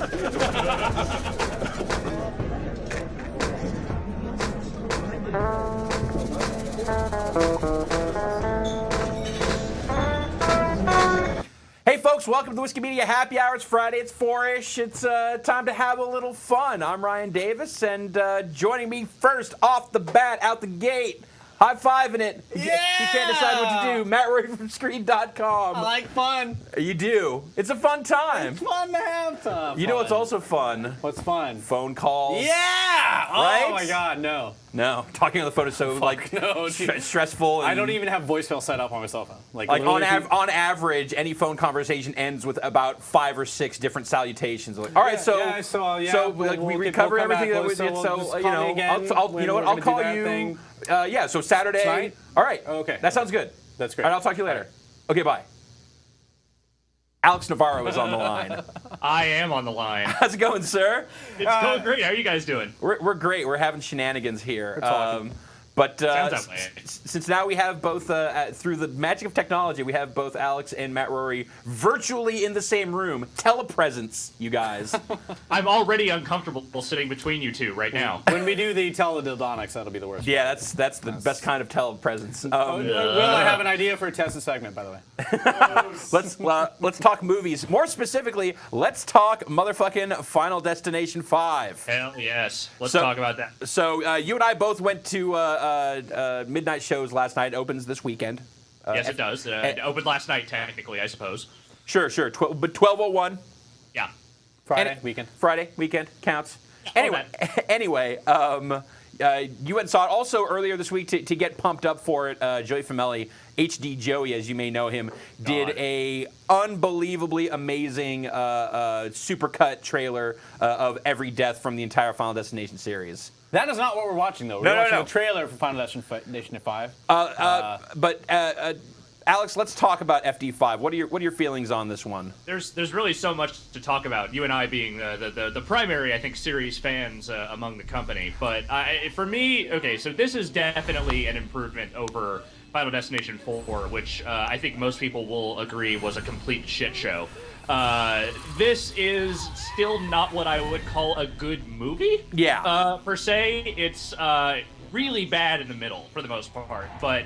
Hey folks, welcome to the Whiskey Media Happy Hour. It's Friday, it's 4-ish. It's time to have a little fun. I'm Ryan Davis, and joining me first off the bat, out the gate, high-fiving it. Yeah! He can't decide what to do. Matt Rory from Screen.com. I like fun. You do. It's a fun time. It's fun to have fun. You know what's also fun? What's fun? Phone calls. Yeah! Right? Oh my God, no. No, talking on the phone is so no, stressful. And I don't even have voicemail set up on my cell phone. Like on average, any phone conversation ends with about 5 or 6 different salutations. Like, all right, so we recover everything that we did. So I'll call you. So Saturday. Tonight? All right. Okay. That sounds good. That's great. All right, I'll talk to you later. Okay, bye. Alex Navarro is on the line. I am on the line. How's it going, sir? It's going great. How are you guys doing? We're great. We're having shenanigans here. We're talking. But Sounds that way. Since now we have both, through the magic of technology, we have both Alex and Matt Rory virtually in the same room. Telepresence, you guys. I'm already uncomfortable sitting between you two right now. When we do the teledildonics, that'll be the worst. Yeah, that's the best kind of telepresence. Well, I have an idea for a tested segment, by the way. Let's talk movies. More specifically, let's talk motherfucking Final Destination 5. Hell yes. Let's talk about that. So you and I both went to midnight shows last night. It opens this weekend. Yes, it does. It opened last night, technically, I suppose. Sure. But 12:01. Yeah. Friday weekend counts. Yeah, Anyway, you went and saw it also earlier this week to get pumped up for it. Joey Famelli, HD Joey, as you may know him, did a unbelievably amazing supercut trailer of every death from the entire Final Destination series. That is not what we're watching, though. We're watching a trailer for Final Destination 5. But Alex, let's talk about FD5. What are your feelings on this one? There's really so much to talk about. You and I being the primary, I think, series fans among the company. But for me, okay, so this is definitely an improvement over Final Destination 4, which I think most people will agree was a complete shit show. This is still not what I would call a good movie. Yeah. Per se, it's really bad in the middle for the most part, but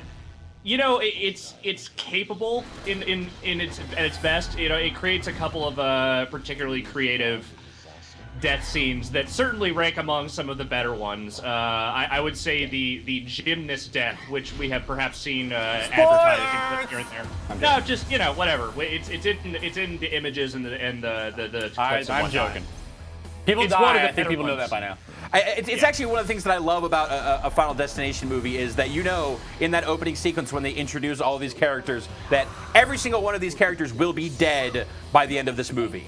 you know, it's capable in its at its best. You know, it creates a couple of particularly creative death scenes that certainly rank among some of the better ones. I would say the gymnast death, which we have perhaps seen advertised here and there. No, just whatever. It's in the images and the clips. I'm joking. People die. I think people know that by now. It's actually one of the things that I love about a Final Destination movie is that in that opening sequence when they introduce all of these characters, that every single one of these characters will be dead by the end of this movie.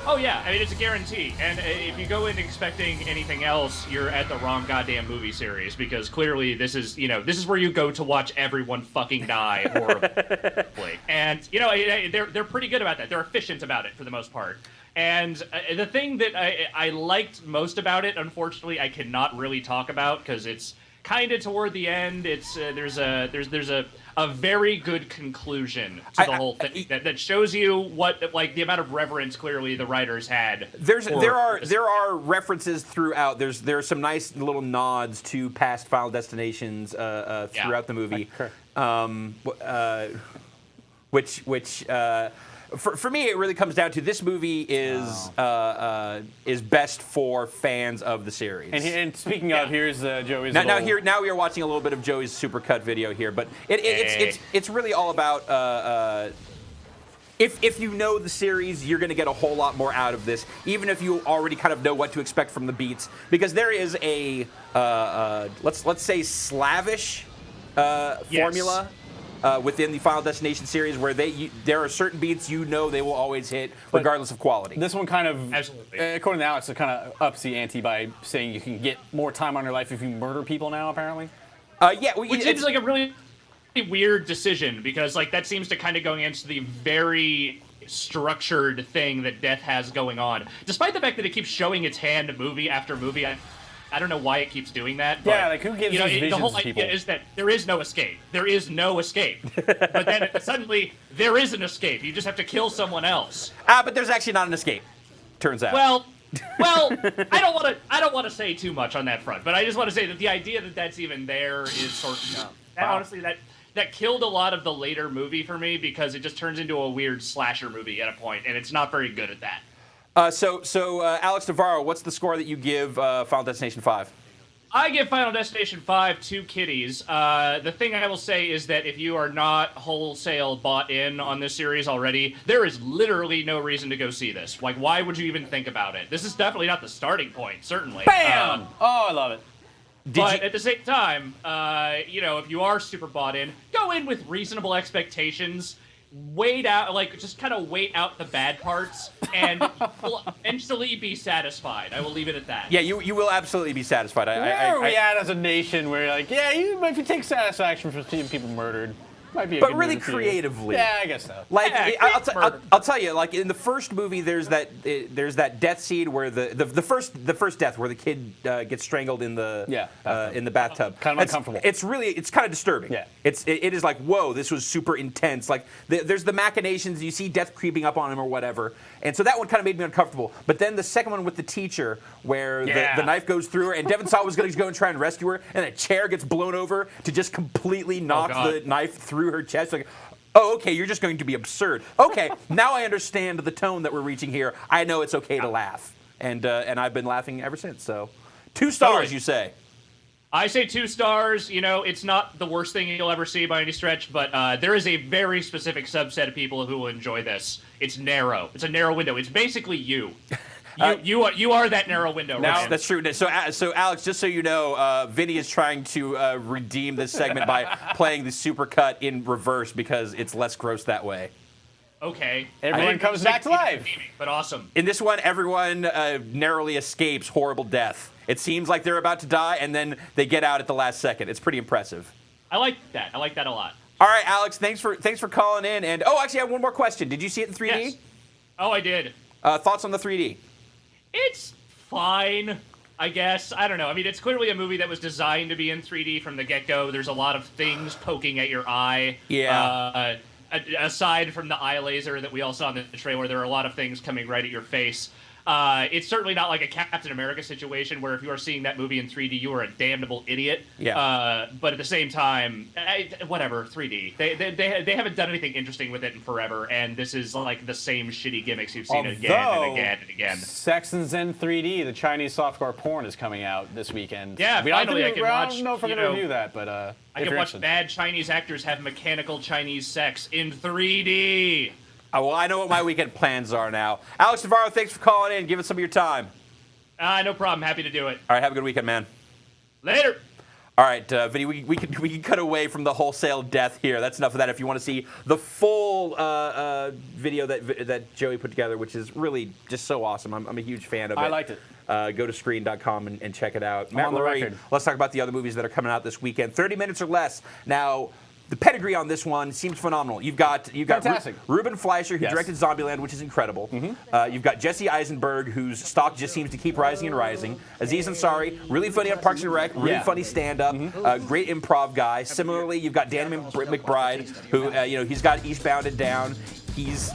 Oh yeah, I mean it's a guarantee. And if you go in expecting anything else, you're at the wrong goddamn movie series, because clearly this is where you go to watch everyone fucking die horribly. And they're pretty good about that. They're efficient about it for the most part. And the thing that I liked most about it, unfortunately, I cannot really talk about because it's kind of toward the end. It's there's a very good conclusion to the whole thing that shows you what the amount of reverence clearly the writers had. There are references throughout. There are some nice little nods to past Final Destinations throughout the movie, which. For me, it really comes down to this movie is best for fans of the series. And speaking of, here's Joey's. Now we are watching a little bit of Joey's supercut video here, but it's really all about if you know the series, you're going to get a whole lot more out of this, even if you already kind of know what to expect from the beats, because there is a let's say slavish formula. Within the Final Destination series, where there are certain beats they will always hit, regardless of quality. This one kind of, absolutely, according to Alex, it kind of ups the ante by saying you can get more time on your life if you murder people now, apparently. Which is like a really weird decision, because that seems to kind of go against the very structured thing that Death has going on, despite the fact that it keeps showing its hand movie after movie. I don't know why it keeps doing that. But, who gives these visions the whole to people? idea is that there is no escape. There is no escape. But then suddenly there is an escape. You just have to kill someone else. But there's actually not an escape. turns out. Well, I don't want to say too much on that front, but I just want to say that the idea that that's even there is sort of honestly that killed a lot of the later movie for me because it just turns into a weird slasher movie at a point, and it's not very good at that. So Alex Navarro, what's the score that you give Final Destination 5? I give Final Destination 5 2 kitties. The thing I will say is that if you are not wholesale bought in on this series already, there is literally no reason to go see this. Like, why would you even think about it? This is definitely not the starting point, certainly. Bam! I love it. But at the same time, if you are super bought in, go in with reasonable expectations. Wait out, just kind of wait out the bad parts, and you'll eventually be satisfied. I will leave it at that. Yeah, you will absolutely be satisfied. Where are we at as a nation where, if you take satisfaction from seeing people murdered, might be a but good really movie for you. creatively. Yeah, I guess so. I'll tell you, in the first movie, there's that death scene where the first death where the kid gets strangled in the bathtub. Kind of uncomfortable. It's kind of disturbing. Yeah. It is like, whoa, this was super intense. There's the machinations, you see death creeping up on him or whatever, and so that one kind of made me uncomfortable. But then the second one with the teacher, where the knife goes through her, and Devon Sawa was going to go and try and rescue her, and a chair gets blown over to just completely knock the knife through her chest. Oh, okay, you're just going to be absurd. Okay, now I understand the tone that we're reaching here. I know it's okay to laugh, and I've been laughing ever since. So, 2 stars, you say? I say 2 stars. It's not the worst thing you'll ever see by any stretch, but there is a very specific subset of people who will enjoy this. It's narrow. It's a narrow window. It's basically you. You are that narrow window. Now, that's true. So Alex, just so you know, Vinny is trying to redeem this segment by playing the supercut in reverse because it's less gross that way. Okay. Everyone comes back to life. But awesome. In this one, everyone narrowly escapes horrible death. It seems like they're about to die, and then they get out at the last second. It's pretty impressive. I like that. I like that a lot. All right, Alex, thanks for calling in. And actually, I have one more question. Did you see it in 3D? Yes. Oh, I did. Thoughts on the 3D? It's fine, I guess. I don't know. I mean, it's clearly a movie that was designed to be in 3D from the get-go. There's a lot of things poking at your eye. Yeah. Aside from the eye laser that we all saw in the trailer, there are a lot of things coming right at your face. It's certainly not like a Captain America situation where if you are seeing that movie in 3D, you are a damnable idiot. Yeah. But at the same time, whatever, 3D. They haven't done anything interesting with it in forever, and this is like the same shitty gimmicks you've seen again and again and again. Sex and Zen 3D, the Chinese softcore porn, is coming out this weekend. Yeah, finally I can watch. I don't know if we're going to review that, but I can watch bad Chinese actors have mechanical Chinese sex in 3D. Well, I know what my weekend plans are now. Alex Navarro, thanks for calling in. Give us some of your time. No problem. Happy to do it. All right, have a good weekend, man. Later. All right, Vinny, we can cut away from the wholesale death here. That's enough of that. If you want to see the full video that Joey put together, which is really just so awesome. I'm a huge fan of it. I liked it. Go to screen.com and check it out. I'm on the Murray, record. let's talk about the other movies that are coming out this weekend. 30 minutes or less. Now, the pedigree on this one seems phenomenal. You've got Fantastic. Ruben Fleischer, who directed Zombieland, which is incredible. You've got Jesse Eisenberg, whose stock just seems to keep rising and rising. Aziz Ansari, really funny on Parks and Rec, really funny stand-up, great improv guy. Similarly, you've got Dan McBride, who he's got Eastbound and Down. He's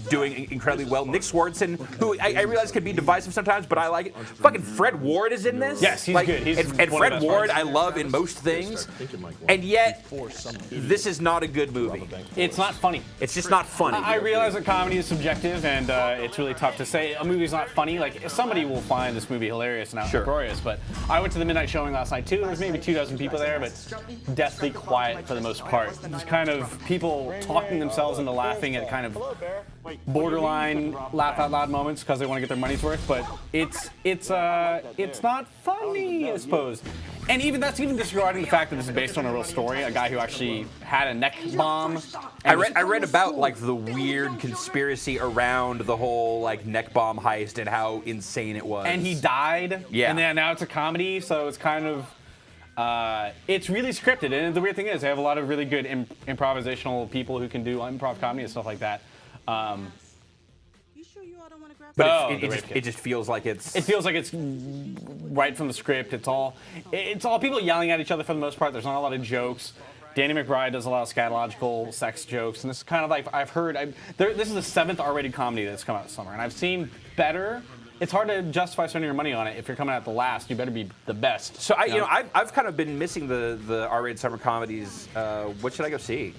doing incredibly well. Nick Swardson, who I realize can be divisive sometimes, but I like it. Fucking Fred Ward is in this. Yes, he's good. He's and one of Fred the best Ward, parts. I love in most things. And yet, this is not a good movie. It's not funny. It's just not funny. I realize that comedy is subjective, and it's really tough to say a movie's not funny. Like, somebody will find this movie hilarious and outrageous, but I went to the midnight showing last night, too. There was maybe 24 people there, but deathly quiet for the most part. Just kind of people talking themselves into laughing at kind of borderline laugh out loud moments because they want to get their money's worth, but it's not funny, I suppose. And even disregarding the fact that this is based on a real story, a guy who actually had a neck bomb. I read about the weird conspiracy around the whole neck bomb heist and how insane it was. And he died. Yeah. And then now it's a comedy, so it's kind of it's really scripted. And the weird thing is, they have a lot of really good improvisational people who can do improv comedy and stuff like that. You sure you all don't want to grab But it just feels like it's... It feels like it's right from the script. It's all people yelling at each other for the most part. There's not a lot of jokes. Danny McBride does a lot of scatological sex jokes, and this is kind of like I've heard. This is the 7th R-rated comedy that's come out this summer, and I've seen better. It's hard to justify spending your money on it if you're coming out the last. You better be the best. So I've kind of been missing the R-rated summer comedies. What should I go see?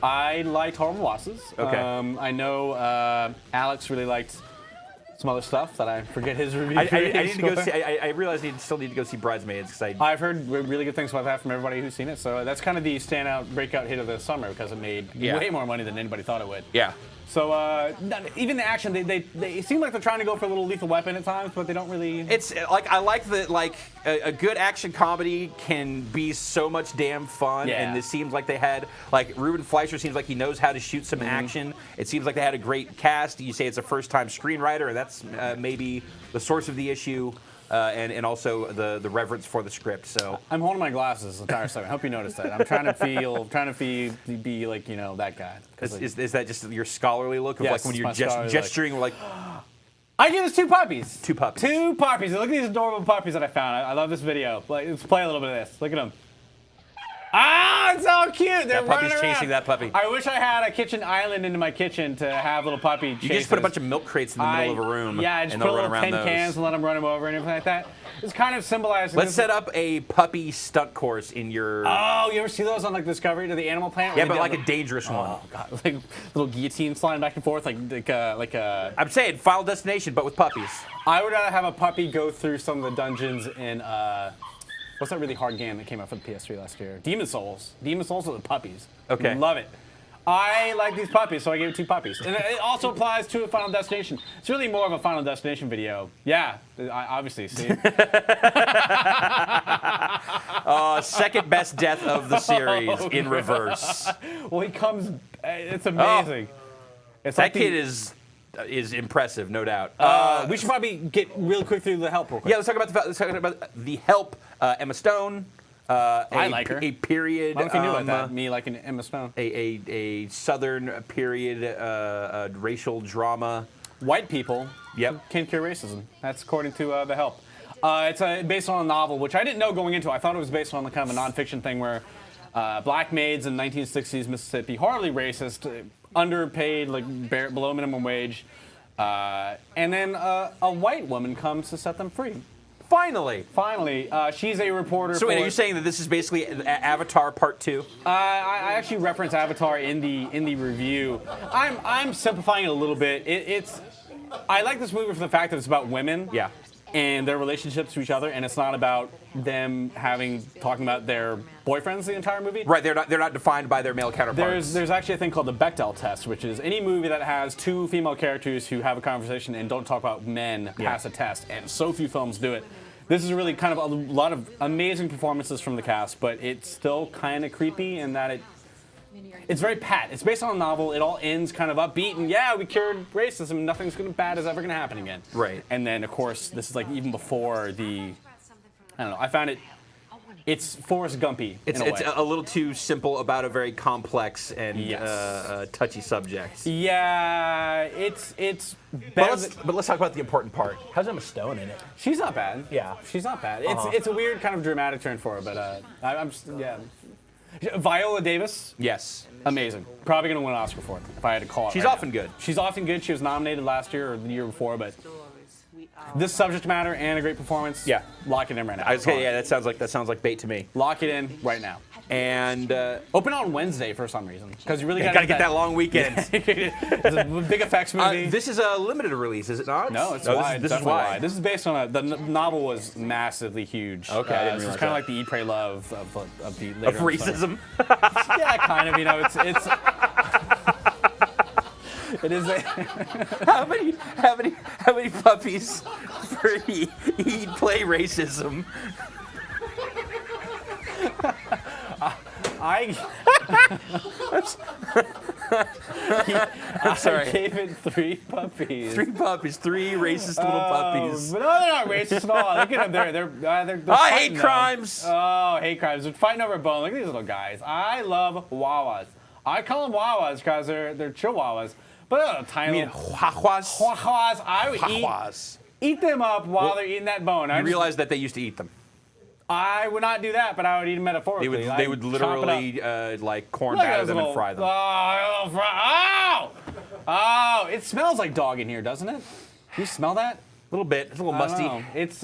I liked Horrible Bosses. Okay. I know Alex really liked some other stuff that I forget his review. I need to go see. I realize I still need to go see Bridesmaids because I've heard really good things about that from everybody who's seen it. So that's kind of the standout breakout hit of the summer because it made way more money than anybody thought it would. Yeah. So even the action, they seem like they're trying to go for a little Lethal Weapon at times, but they don't really. It's like I like that a good action comedy can be so much damn fun, and this seems like they had Ruben Fleischer seems like he knows how to shoot some action. It seems like they had a great cast. You say it's a first-time screenwriter, and that's maybe the source of the issue. And also the reverence for the script. So I'm holding my glasses the entire time. I hope you noticed that. I'm trying to be like that guy. Is that just your scholarly look of yes, when you're gesturing like? I give this 2 puppies. 2 puppies. 2 puppies. Look at these adorable puppies that I found. I love this video. Let's play a little bit of this. Look at them. Ah, it's so cute. They're that puppy's running around. chasing that puppy. I wish I had a kitchen island into my kitchen to have little puppy chases. You just put a bunch of milk crates in the middle of a room. Yeah, just and put they'll little run around tin cans and let them run them over and everything like that. It's kind of symbolizing. Let's set up a puppy stunt course in your. Oh, you ever see those on Discovery to the Animal Planet? Yeah, but like a dangerous one. Oh god, like little guillotines flying back and forth, like a. I'm saying Final Destination, but with puppies. I would rather have a puppy go through some of the dungeons in. What's that really hard game that came out for the PS3 last year? Demon's Souls. Demon's Souls with the puppies. Okay. Love it. I like these puppies, so I gave it 2 puppies. And it also applies to a Final Destination. It's really more of a Final Destination video. Yeah, I obviously see. Second best death of the series in reverse. Well, he comes. It's amazing. It's that kid is impressive, no doubt. We should probably get real quick through the Help real quick. Yeah, let's talk about the Help. Emma Stone. I like her. A period. I don't know if you knew about that. Me liking Emma Stone. A Southern period racial drama. White people can't cure racism. That's according to the Help. It's based on a novel, which I didn't know going into. I thought it was based on kind of a nonfiction thing where black maids in 1960s Mississippi, horribly racist, underpaid, below minimum wage, and then a white woman comes to set them free. Finally, she's a reporter. So, wait, are you saying that this is basically Avatar Part 2? I actually reference Avatar in the review. I'm simplifying it a little bit. I like this movie for the fact that it's about women. Yeah. And their relationships to each other, and it's not about them talking about their boyfriends the entire movie. Right, they're not defined by their male counterparts. There's actually a thing called the Bechdel test, which is any movie that has 2 female characters who have a conversation and don't talk about men pass a test, and so few films do it. This is really kind of a lot of amazing performances from the cast, but it's still kind of creepy in that it's very pat. It's based on a novel. It all ends kind of upbeat, and we cured racism. Nothing bad is ever going to happen again. Right. And then, of course, this is even before I don't know. I found it's Forrest Gumpy. It's a little too simple about a very complex and touchy subject. Yeah, it's better. But let's talk about the important part. How's Emma Stone in it? She's not bad. Yeah, she's not bad. It's a weird kind of dramatic turn for her, but I'm just Viola Davis. Yes. Amazing. Probably going to win an Oscar for it if I had to call it. She's often good. She's often good. She was nominated last year or the year before, but this subject matter and a great performance. Yeah. Lock it in right now. I was saying, that sounds like bait to me. Lock it in right now. And open on Wednesday for some reason because you really got to get that long weekend. It's a big effects movie. This is a limited release, is it not? No, it's wide. This is wide. This is based on the novel was massively huge. Okay, I didn't realize it's kind of like the Eat, Pray, Love of the later of racism. Yeah, kind of. It's. It is a how many puppies for eat, play racism? I'm sorry. I gave it 3 puppies. 3 puppies, 3 racist little puppies. But no, they're not racist at all. Look at them. They're I hate crimes. Oh, hate crimes. They're fighting over a bone. Look at these little guys. I love Wawas. I call them Wawas because they're Chihuahuas. But tiny little Chihuahuas. Chihuahuas. I would eat them up while they're eating that bone. You realize that they used to eat them. I would not do that, but I would eat them metaphorically. They would literally like corn batter them and fry them. Oh, it smells like dog in here, doesn't it? Do you smell that? A little bit. It's a little musty. It's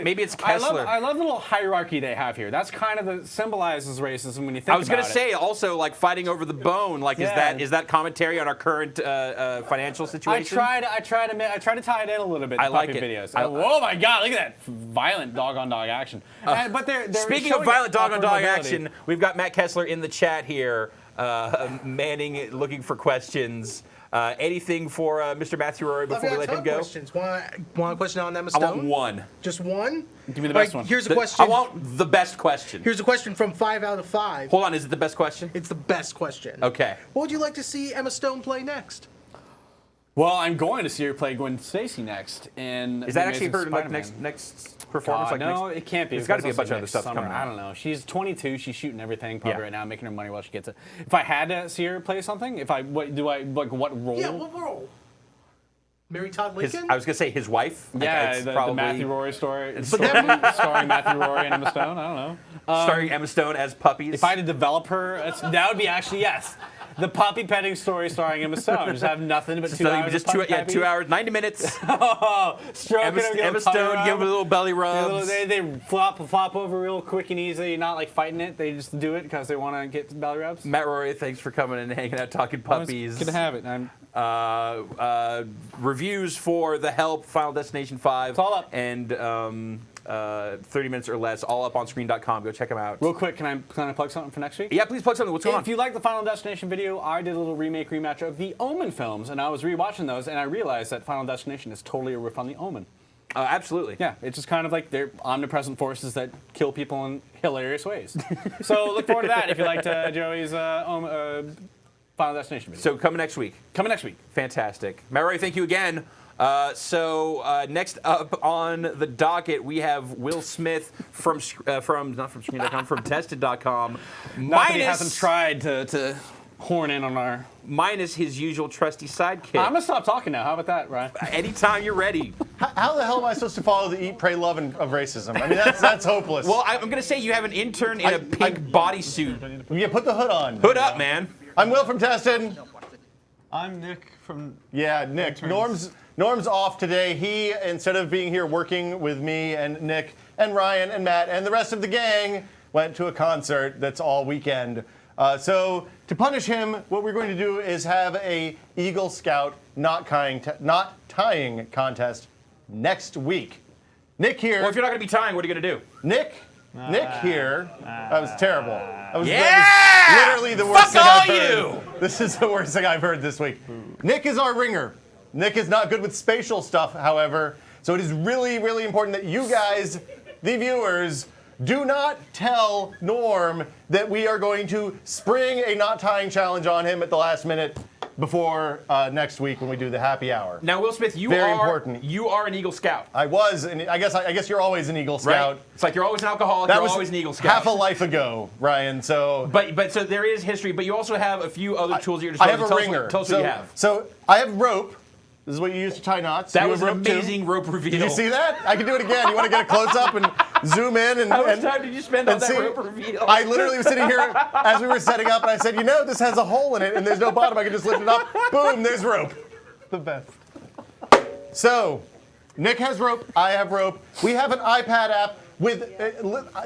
maybe it's Kessler. I love the little hierarchy they have here. That's kind of the symbolizes racism when you think about it. I was going to say also like fighting over the bone. Like is that commentary on our current financial situation? I try to tie it in a little bit. I like it. Videos. Oh my God! Look at that violent dog on dog action. But they're speaking of violent dog on dog action, we've got Matt Kessler in the chat here, manning, looking for questions. Anything for Mr. Matthew Rory before we let him go? Questions. Want a question on Emma Stone? I want one. Just one? Give me the best one. Here's a question. I want the best question. Here's a question from 5 out of 5. Hold on, is it the best question? It's the best question. Okay. What would you like to see Emma Stone play next? Well, I'm going to see her play Gwen Stacy next. Is that actually her next performance? No, it can't be. There's got to be a bunch of other stuff coming out. I don't know. She's 22. She's shooting everything probably right now, making her money while she gets it. If I had to see her play something, what role? Yeah, what role? Mary Todd Lincoln? I was going to say his wife. Yeah, the Matthew Rory story. Starring Matthew Rory and Emma Stone. I don't know. Starring Emma Stone as Puppies. If I had to develop her, that would be actually, yes. The puppy petting story starring Emma Stone. Just have nothing but 2 hours. Just 2 hours, 90 minutes. Stroking her. Emma Stone, give her a little belly rubs. They flop over real quick and easy, not like fighting it. They just do it because they want to get belly rubs. Matt Rory, thanks for coming and hanging out, talking puppies. Good to have it. Reviews for The Help, Final Destination 5. It's all up. And 30 minutes or less, all up on screen.com. Go check them out. Real quick, can I plug something for next week? Yeah, please plug something. What's going on? If you like the Final Destination video, I did a little rematch of the Omen films, and I was rewatching those, and I realized that Final Destination is totally a riff on the Omen. Absolutely. Yeah, it's just kind of like they're omnipresent forces that kill people in hilarious ways. So look forward to that if you liked Joey's Final Destination video. So coming next week. Fantastic. Matt Rory, thank you again. Next up on the docket, we have Will Smith from not from Screen.com, from Tested.com. Not that he hasn't tried to horn in on our... Minus his usual trusty sidekick. I'm going to stop talking now. How about that, Ryan? Anytime you're ready. How the hell am I supposed to follow the Eat, Pray, Love of racism? I mean, that's hopeless. Well, I'm going to say you have an intern in a pink bodysuit. Yeah, put the hood on. Hood up, man. I'm Will from Tested. I'm Nick from... Yeah, Nick. Norm's off today. He, instead of being here working with me and Nick and Ryan and Matt and the rest of the gang, went to a concert that's all weekend. So to punish him, what we're going to do is have a Eagle Scout knot tying contest next week. Nick here. Well, if you're not going to be tying, what are you going to do? Nick here. That was terrible. That was literally the Fuck worst thing I've all heard. This is the worst thing I've heard this week. Nick is our ringer. Nick is not good with spatial stuff, however, so it is really, really important that you guys, the viewers, do not tell Norm that we are going to spring a knot tying challenge on him at the last minute before next week when we do the happy hour. Now, Will Smith, you are an Eagle Scout. I was, and I guess you're always an Eagle Scout. Right? It's like you're always an alcoholic. You're always an Eagle Scout. Half a life ago, Ryan. So, but so there is history. But you also have a few other tools at your disposal. I have a ringer. Tell us what you have. So I have rope. This is what you use to tie knots. That was an amazing rope reveal. Did you see that? I can do it again. You want to get a close up and zoom in? How much time did you spend on that rope reveal? I literally was sitting here as we were setting up, and I said, this has a hole in it, and there's no bottom. I can just lift it up. Boom, there's rope. The best. So, Nick has rope. I have rope. We have an iPad app with,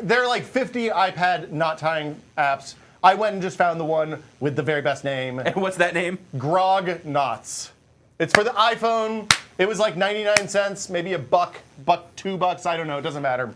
there are like 50 iPad knot tying apps. I went and just found the one with the very best name. And what's that name? Grog Knots. It's for the iPhone. It was like 99 cents, maybe $1, $2. I don't know. It doesn't matter.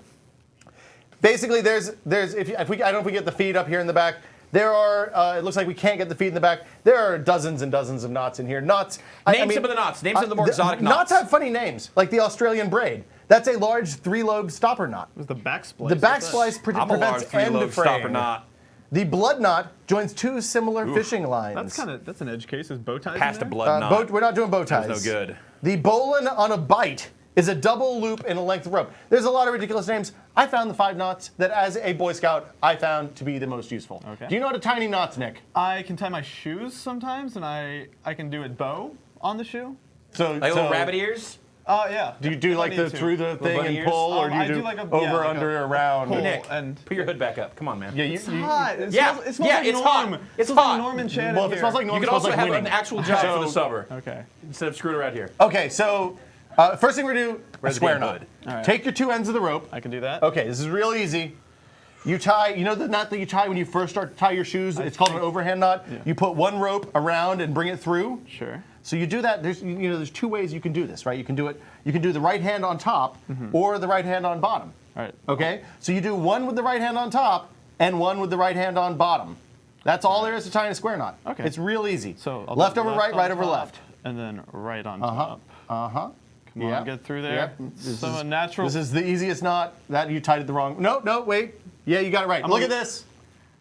Basically, there's I don't know if we get the feed up here in the back. There are. It looks like we can't get the feed in the back. There are dozens and dozens of knots in here. Knots. Name some of the knots. Name some of the more exotic knots. Knots have funny names, like the Australian braid. That's a large 3-lobe stopper knot. It was the backsplice. The backsplice prevents end fraying. Knot. The blood knot joins two similar fishing lines. That's an edge case. Is bow ties Past in a there? blood knot. We're not doing bow ties. That's no good. The bowline on a bite is a double loop in a length of rope. There's a lot of ridiculous names. I found the 5 knots that, as a Boy Scout, I found to be the most useful. Okay. Do you know how to tie any knots, Nick? I can tie my shoes sometimes, and I can do a bow on the shoe. Like little rabbit ears? Yeah. Do you do If I like need the to. through the thing bunny and ears? pull, or do you I do, do like a- over, yeah, like under, a around? pull. Nick, And put your hood back up. Come on, man. Yeah, you, it's hot. It Yeah, smells, it smells yeah, like it's Norm. hot. It It's smells hot. like Norm and Shannon well, if it here. smells like Norm, You it could smells also like have winning. an actual job for the So- summer Okay. instead of screwing around here. Okay, so first thing we're gonna do a Res square game knot. hood. All right. Take your two ends of the rope. I can do that. Okay, this is real easy. You tie, you know the knot that you tie when you first start to tie your shoes? It's called an overhand knot. Yeah. You put one rope around and bring it through. Sure. So you do that. There's two ways you can do this, right? You can do it. You can do the right hand on top or the right hand on bottom. All right. Okay. So you do one with the right hand on top and one with the right hand on bottom. That's all there is to tying a square knot. Okay. It's real easy. So I'll left do over right, on right over top, left. and then right on top. Uh-huh. Come on, get through there. So natural. This is the easiest knot. That you tied it the wrong. No, wait. Yeah, you got it right. Look at this.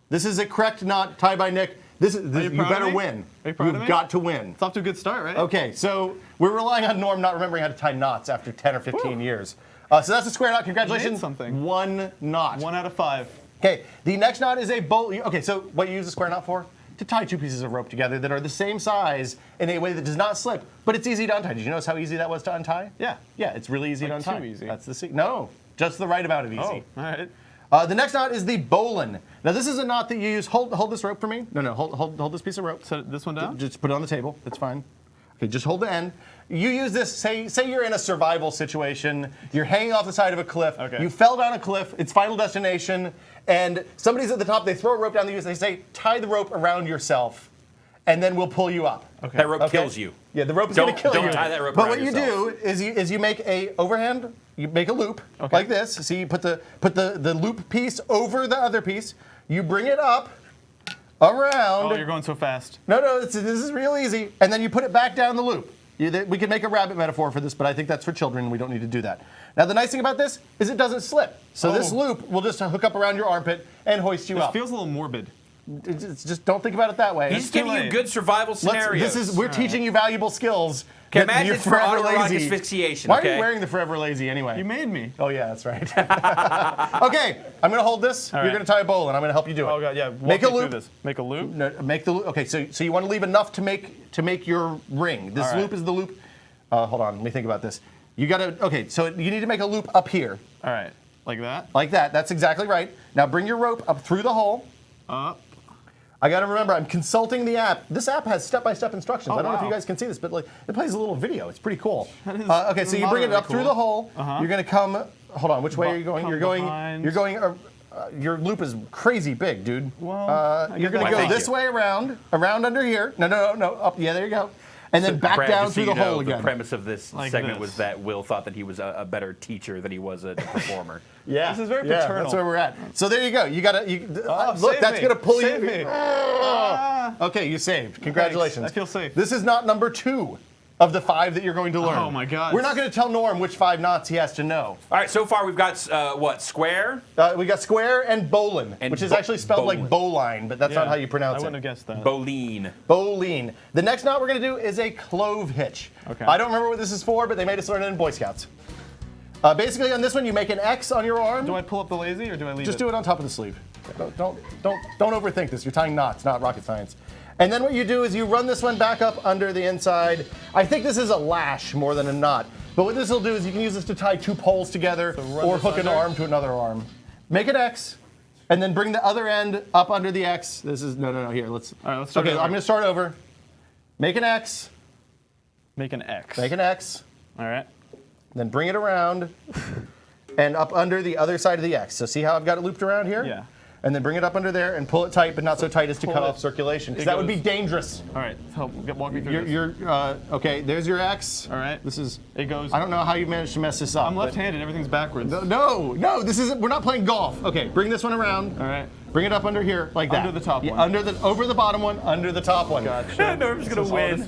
This is a correct knot tied by Nick. This is you you proud of better me? win. Are you proud of You've me? got to win. It's off to a good start, right? Okay, so we're relying on Norm not remembering how to tie knots after 10 or 15 years. So that's a square knot. Congratulations. something. One knot. 1 out of 5. Okay, the next knot is a bolt. Okay, so what you use a square knot for? To tie two pieces of rope together that are the same size in a way that does not slip, but it's easy to untie. Did you notice how easy that was to untie? Yeah. Yeah, it's really easy Like to untie. too easy. That's the secret. No, just the right amount of easy. Oh, all right. The next knot is the bowline. Now this is a knot that you use. Hold this rope for me. No, hold this piece of rope. Set this one down? Just put it on the table. It's fine. Okay, just hold the end. You use this. Say you're in a survival situation. You're hanging off the side of a cliff. Okay. You fell down a cliff. It's Final Destination, and somebody's at the top. They throw a rope down the use. They say, tie the rope around yourself, and then we'll pull you up. Okay. That rope Okay? kills you. Yeah, the rope is going to kill you. Don't tie that rope But around what you yourself. do is you make a overhand. You make a loop like this. So you put the loop piece over the other piece. You bring it up, around. Oh, you're going so fast. No, this is real easy. And then you put it back down the loop. We could make a rabbit metaphor for this, but I think that's for children. We don't need to do that. Now, the nice thing about this is it doesn't slip. So this loop will just hook up around your armpit and hoist you This up. feels a little morbid. It's just don't think about it that way. He's giving you late. good survival scenarios. We're teaching you valuable skills. Okay, that imagine you're it's for forever autoerotic lazy. asphyxiation. Why are okay? you wearing the forever lazy anyway? You made me. Oh yeah, that's right. Okay, I'm gonna hold this. You're right. gonna tie a bowl, and I'm gonna help you do it. Oh god, yeah. Make a walk me through loop. This. Make a loop. No, make the loop. Okay, so you want to leave enough to make your ring. This All right. loop is the loop. Hold on, let me think about this. You gotta. Okay, so you need to make a loop up here, All right. Like that. like that. That's exactly right. Now bring your rope up through the hole. Up. I got to remember, I'm consulting the app. This app has step-by-step instructions. I don't know if wow. you guys can see this, but like it plays a little video. It's pretty cool. is Okay, so you bring it moderately up through cool. the hole. You're gonna come. Hold on. Which way are you going? Come You're going. behind. You're going. Your loop is crazy big, dude. Well, I you're get gonna that. go Thank this you. way around under here. No. Up. Yeah, there you go. And then back Brad, down just so through you the hole know, again. The premise of this Like segment this. was that Will thought that he was a better teacher than he was a performer. Yeah. This is very yeah, paternal. That's where we're at. So there you go. You gotta. Look, save that's me. gonna pull Save you. me. Okay, you saved. Congratulations. I feel safe. This is not number 2 of the 5 that you're going to learn. Oh my God. We're not going to tell Norm which 5 knots he has to know. All right, so far we've got what? Square? We got square and bowline, And which is actually spelled like bowline, but that's not Yeah. how you I pronounce wouldn't it. have guessed that. Boline. Bowline. The next knot we're going to do is a clove hitch. Okay. I don't remember what this is for, but they made us learn it in Boy Scouts. Basically, on this one, you make an X on your arm. Do I pull up the lazy or do I leave Just it? do it on top of the sleeve. Don't overthink this. You're tying knots, not rocket science. And then what you do is you run this one back up under the inside. I think this is a lash more than a knot. But what this will do is you can use this to tie 2 poles together run or this hook an under? arm to another arm. Make an X, and then bring the other end up under the X. This is no. Here, let's. All right, let's start Okay, over. I'm going to start over. Make an X. Make an X. Make an X. All right. Then bring it around and up under the other side of the X. So see how I've got it looped around here? Yeah. And then bring it up under there and pull it tight, but not so tight as to Pull cut it. off circulation. Because It that would be goes- dangerous. All right. Walk me through this. Okay, there's your X. All right. This is. It goes. I don't know how you managed to mess this up. I'm but- left-handed. Everything's backwards. No, this isn't. We're not playing golf. Okay, bring this one around. All right. Bring it up under here, like that. Under the top Yeah, one. over the bottom one, under the top one. Gotcha. Norm's gonna win.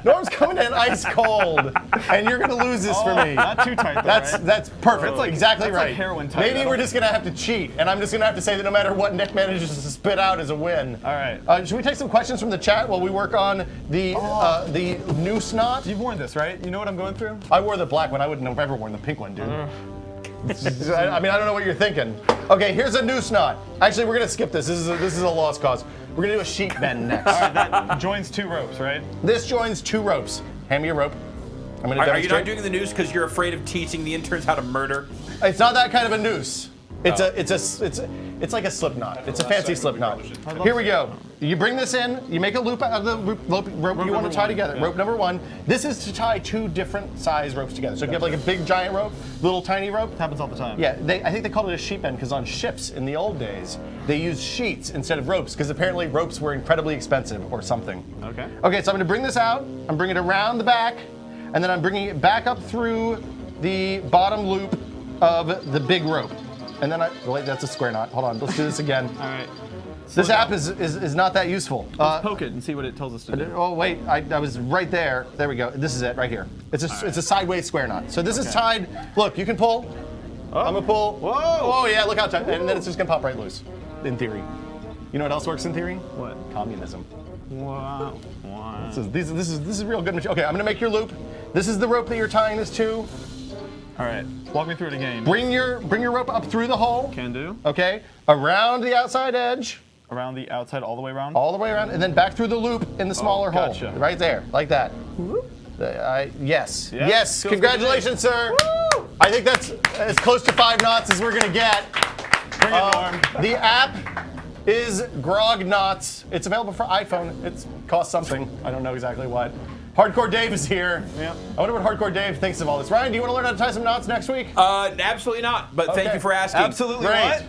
Norm's coming in ice cold, and you're gonna lose this for me. Not too tight though, That's right? that's perfect. That's like- exactly that's like right. heroin tight. Maybe we're just gonna have to cheat, and I'm just gonna have to say that no matter what Nick manages to spit out is a win. All right. Should we take some questions from the chat while we work on the noose knot? You've worn this, right? You know what I'm going through? I wore the black one. I wouldn't have ever worn the pink one, dude. I mean, I don't know what you're thinking. Okay, here's a noose knot. Actually, we're gonna skip this. This is a lost cause. We're gonna do a sheep bend next. All right. That joins 2 ropes, right? This joins 2 ropes. Hand me your rope. I'm going to Are demonstrate. you not doing the noose because you're afraid of teaching the interns how to murder? It's not that kind of a noose. It's like a slip knot. It's a fancy slip knot. Here we go. You bring this in. You make a loop out of the rope you want to tie together. Rope number 1. This is to tie 2 different size ropes together. So you have like a big giant rope, little tiny rope. It happens all the time. Yeah, I think they called it a sheep end because on ships in the old days they used sheets instead of ropes because apparently ropes were incredibly expensive or something. Okay. Okay, so I'm going to bring this out. I'm bringing it around the back, and then I'm bringing it back up through the bottom loop of the big rope. And then wait, that's a square knot. Hold on, let's do this again. All right. This app is not that useful. Let's poke it and see what it tells us to do. Oh wait, I was right there. There we go. This is it right here. It's a sideways square knot. So this is tied. Look, you can pull. I'm gonna pull. Whoa! Oh yeah, look how tight. And then it's just gonna pop right loose. In theory. You know what else works in theory? What? Communism. Wow. Wow. This is real good material. Okay, I'm gonna make your loop. This is the rope that you're tying this to. All right. Walk me through it again. Bring your rope up through the hole. Can do. Okay. Around the outside edge. Around the outside, all the way around. All the way around, and then back through the loop in the smaller gotcha. hole. Right there, like that. Yes. Yeah, Yes. feels Congratulations, sir. I think that's as close to 5 knots as we're gonna get. Bring it, Norm. The app is Grog Knots. It's available for iPhone. It costs something. I don't know exactly what. Hardcore Dave is here. Yeah. I wonder what Hardcore Dave thinks of all this. Ryan, do you want to learn how to tie some knots next week? Absolutely not. But thank Okay. you for asking. Absolutely Great.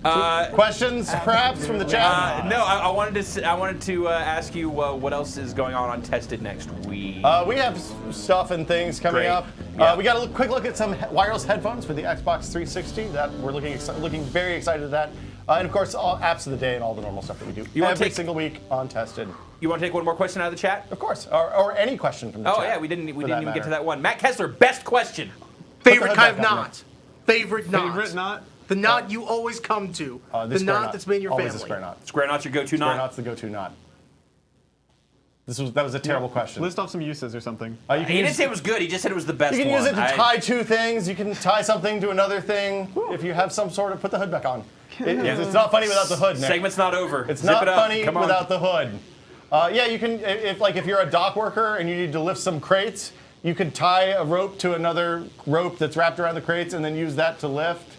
what? Questions, perhaps, from the chat? No, I wanted to ask you what else is going on Tested next week. We have stuff and things coming Great. up. Yeah. We got a quick look at some wireless headphones for the Xbox 360. That we're looking very excited at that. And of course, all apps of the day and all the normal stuff that we do You wanna every take- single week on Tested. You want to take one more question out of the chat? Of course, or any question from the chat. Oh yeah, we didn't even get matter. to that one. Matt Kessler, best question. Favorite hood kind of back on, knot. Favorite knot. Favorite knot? The knot you always come to. The The square knot that's made your Always family. a square knot. Square knot's your go-to Square knot. knot's the go-to knot. That was a terrible question. List off some uses or something. You He can didn't use, say it was good. He just said it was the best you can one. use it to tie 2 things. You can tie something to another thing. If you have some sort of, put the hood back on. It's not funny without the hood, Nick. Segment's not over. It's Zip not it up. funny Come on. without the hood. Yeah, you can. If you're a dock worker and you need to lift some crates, you can tie a rope to another rope that's wrapped around the crates and then use that to lift.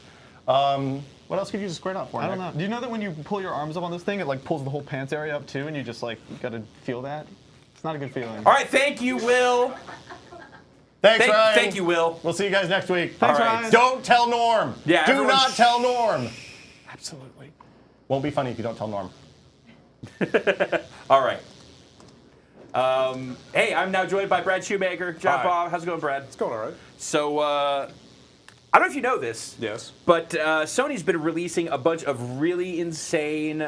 What else could you use a square knot for? I don't Nick? know. Do you know that when you pull your arms up on this thing, it like pulls the whole pants area up too, and you just like you gotta feel that? It's not a good feeling. All right, thank you, Will. Thanks, Ryan. Thank you, Will. We'll see you guys next week. Thanks, All right. Ryan. Don't tell Norm. Yeah, Do everyone not tell Norm. Absolutely. Won't be funny if you don't tell Norm. All right. Hey, I'm now joined by Brad Shoemaker. John Hi. Bob. How's it going, Brad? It's going all right. So, I don't know if you know this. Yes. But Sony's been releasing a bunch of really insane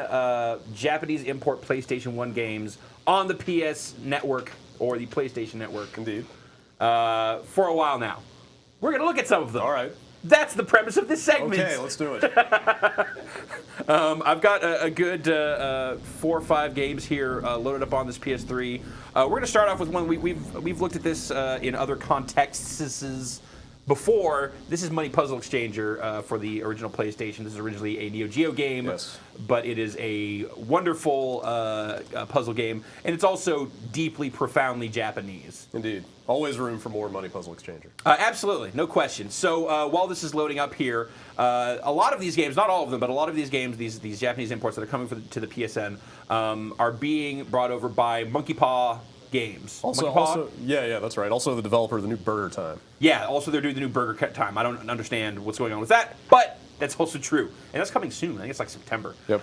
Japanese import PlayStation 1 games on the PS Network or the PlayStation Network. Indeed. For a while now. We're going to look at some of them. All right. That's the premise of this segment. Okay, let's do it. I've got a good 4 or 5 games here loaded up on this PS3. We're going to start off with one. We've looked at this in other contexts before. This is Money Puzzle Exchanger for the original PlayStation. This is originally a Neo Geo game, Yes. but it is a wonderful puzzle game, and it's also deeply, profoundly Japanese. Indeed. Always room for more Money Puzzle Exchanger. Absolutely, no question. So while this is loading up here, a lot of these games, not all of them, but a lot of these games, these Japanese imports that are coming to the PSN, are being brought over by Monkey Paw Games. Monkey Paw? Yeah, that's right. Also the developer of the new Burger Time. Yeah, also they're doing the new Burger Cut Time. I don't understand what's going on with that, but that's also true. And that's coming soon. I think it's like September. Yep.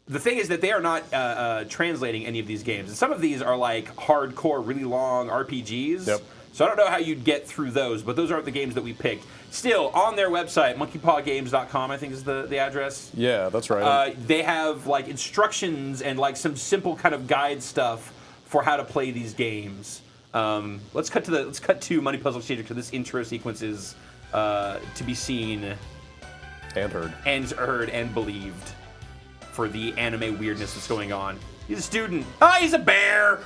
The thing is that they are not translating any of these games. And some of these are like hardcore, really long RPGs. Yep. So I don't know how you'd get through those, but those aren't the games that we picked. Still, on their website, monkeypawgames.com, I think is the address. Yeah, that's right. They have like instructions and like some simple kind of guide stuff for how to play these games. Let's cut to Money Puzzle Exchanger because this intro sequence is to be seen and heard. and believed for the anime weirdness that's going on. He's a student. Ah, he's a bear.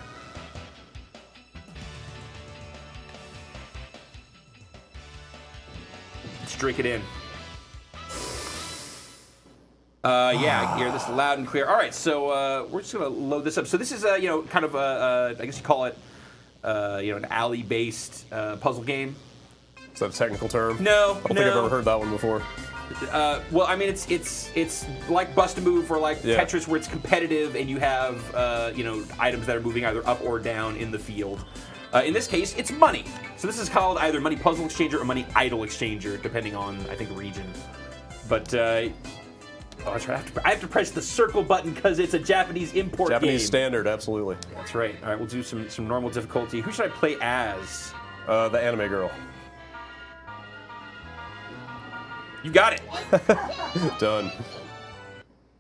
Let's drink it in. Yeah, hear this loud and clear. All right, so we're just gonna load this up. So this is kind of I guess you call it an alley-based puzzle game. Is that a technical term? No, I don't think I've ever heard that one before. Well, I mean, it's like Bust a Move or like Tetris, where it's competitive and you have items that are moving either up or down in the field. In this case, it's money. So this is called either Money Puzzle Exchanger or Money Idol Exchanger, depending on, I think, region. But that's right. I have to press the circle button because it's a Japanese import Japanese game. standard, absolutely. That's right. All right, we'll do some normal difficulty. Who should I play as? The anime girl. You got it. Done.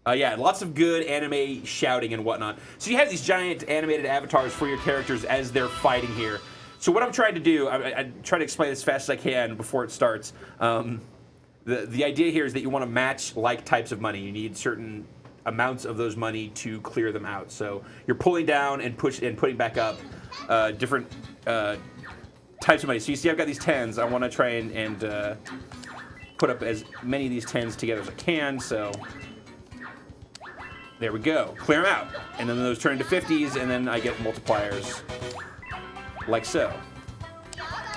Yeah, lots of good anime shouting and whatnot. So you have these giant animated avatars for your characters as they're fighting here. So what I'm trying to do, I try to explain as fast as I can before it starts. The idea here is that you want to match like types of money. You need certain amounts of those money to clear them out. So you're pulling down and putting back up different types of money. So you see I've got these 10s. I want to try and put up as many of these 10s together as I can. So there we go. Clear them out. And then those turn into 50s, and then I get multipliers like so.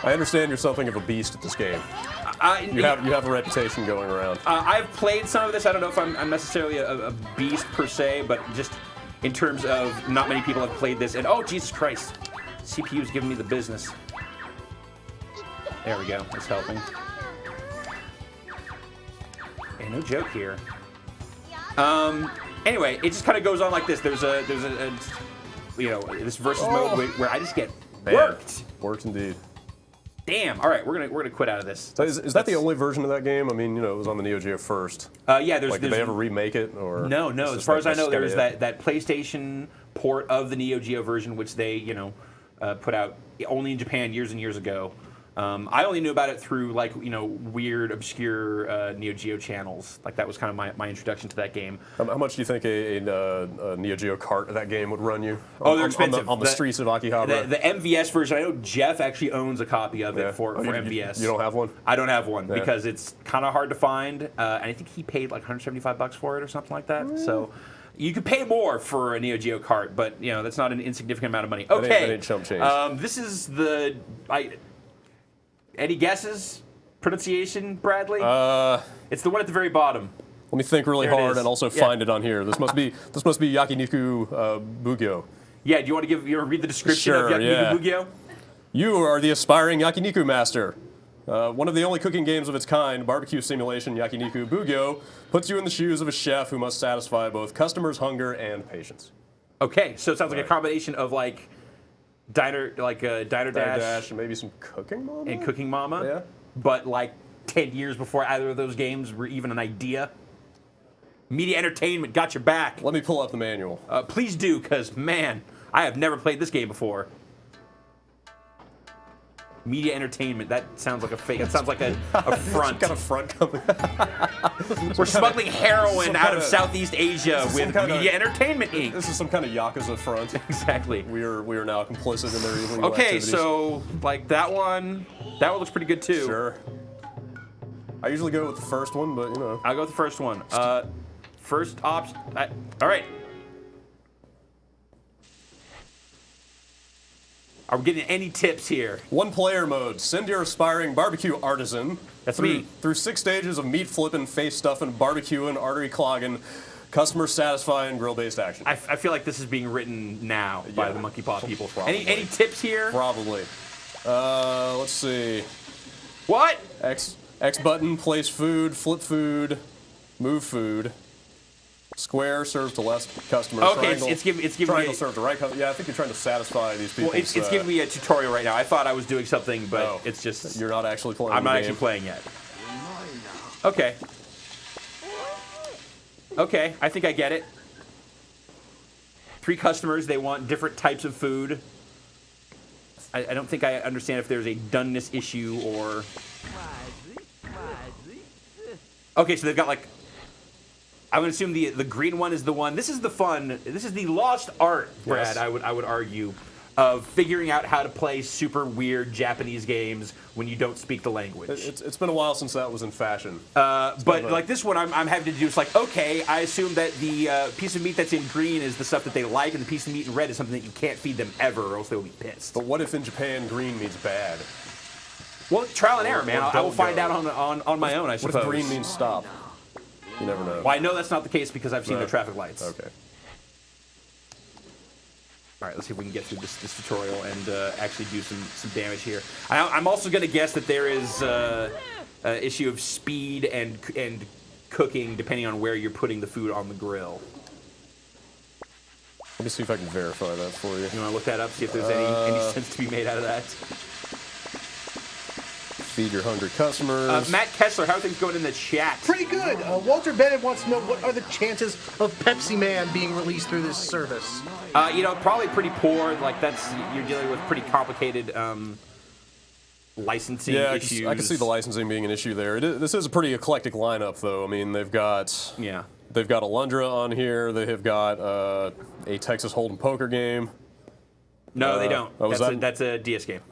I understand you're something of a beast at this game. You have a reputation going around. I've played some of this. I don't know if I'm necessarily a beast per se, but just in terms of not many people have played this. And oh, Jesus Christ. CPU's giving me the business. There we go. That's helping. Yeah, no joke here. Anyway, it just kind of goes on like this. There's this versus mode where I just get worked. Worked indeed. Damn. All right, we're gonna quit out of this. So is that the only version of that game? I mean, it was on the Neo Geo first. Yeah, there's. Did they ever remake it or? No. As far as I know, there's that PlayStation port of the Neo Geo version, which they put out only in Japan years and years ago. I only knew about it through weird, obscure Neo Geo channels. Like that was kind of my introduction to that game. How much do you think a Neo Geo cart of that game would run you? Oh, they're expensive. On the streets of Akihabara. The MVS version, I know Jeff actually owns a copy of it for MVS. You don't have one? I don't have one because it's kind of hard to find. And I think he paid like $175 for it or something like that. So you could pay more for a Neo Geo cart, but that's not an insignificant amount of money. Okay, that ain't chump change. This is the. Any guesses? Pronunciation, Bradley? It's the one at the very bottom. Let me think really hard and also find it on here. This must be Yakiniku Bugyo. Yeah, do you want to read the description of Yakiniku Bugyo? You are the aspiring Yakiniku master. One of the only cooking games of its kind, barbecue simulation Yakiniku Bugyo, puts you in the shoes of a chef who must satisfy both customers' hunger and patience. Okay, so it sounds like a combination of Diner Dash and maybe some Cooking Mama? And Cooking Mama. Yeah. But 10 years before either of those games were even an idea. Media Entertainment got your back. Let me pull up the manual. Please do, because, man, I have never played this game before. Media Entertainment, that sounds like a fake. That sounds like a front. Got a front company. We're smuggling heroin out of Southeast Asia with Media Entertainment Inc. This is some kind of Yakuza front. Exactly. We are now complicit in their illegal activities. activities. So that one looks pretty good too. Sure. I usually go with the first one, but I'll go with the first one. First option. All right. Are we getting any tips here? One player mode. Send your aspiring barbecue artisan. That's me. Through 6 stages of meat flipping, face stuffing, barbecuing, artery clogging, customer satisfying, grill-based action. I feel like this is being written now by the Monkey Paw people. Probably. Any tips here? Probably. Let's see. What? X button, place food, flip food, move food. Square serves to less customers. Okay, triangle, it's giving triangle me serve to right customers. Yeah, I think you're trying to satisfy these people. Well, it's giving me a tutorial right now. I thought I was doing something, but it's just you're not actually playing. I'm not actually playing yet. Okay. Okay, I think I get it. 3 customers. They want different types of food. I don't think I understand if there's a doneness issue or. Okay, so they've got I would assume the green one is the one. This is the fun. This is the lost art, Brad. Yes. I would argue, of figuring out how to play super weird Japanese games when you don't speak the language. It's been a while since that was in fashion. But like this one, I'm having to do. It's like, okay, I assume that the piece of meat that's in green is the stuff that they like, and the piece of meat in red is something that you can't feed them ever, or else they will be pissed. But what if in Japan green means bad? Well, trial and error, man. Or I will don't find go. out on my own, I What suppose. if green means stop? You never know. Well, I know that's not the case because I've seen No. the traffic lights. Okay. All right, let's see if we can get through this tutorial and actually do some damage here. I'm also going to guess that there is an issue of speed and cooking depending on where you're putting the food on the grill. Let me see if I can verify that for you. You want to look that up, see if there's any sense to be made out of that? Feed your hungry customers. Matt Kessler, how are things going in the chat? Pretty good. Walter Bennett wants to know what are the chances of Pepsi Man being released through this service. Probably pretty poor. Like you're dealing with pretty complicated licensing issues. I can see the licensing being an issue there. This is a pretty eclectic lineup, though. I mean, they've got Alundra on here. They have got a Texas Hold'em poker game. No, they don't. Oh, That's a DS game.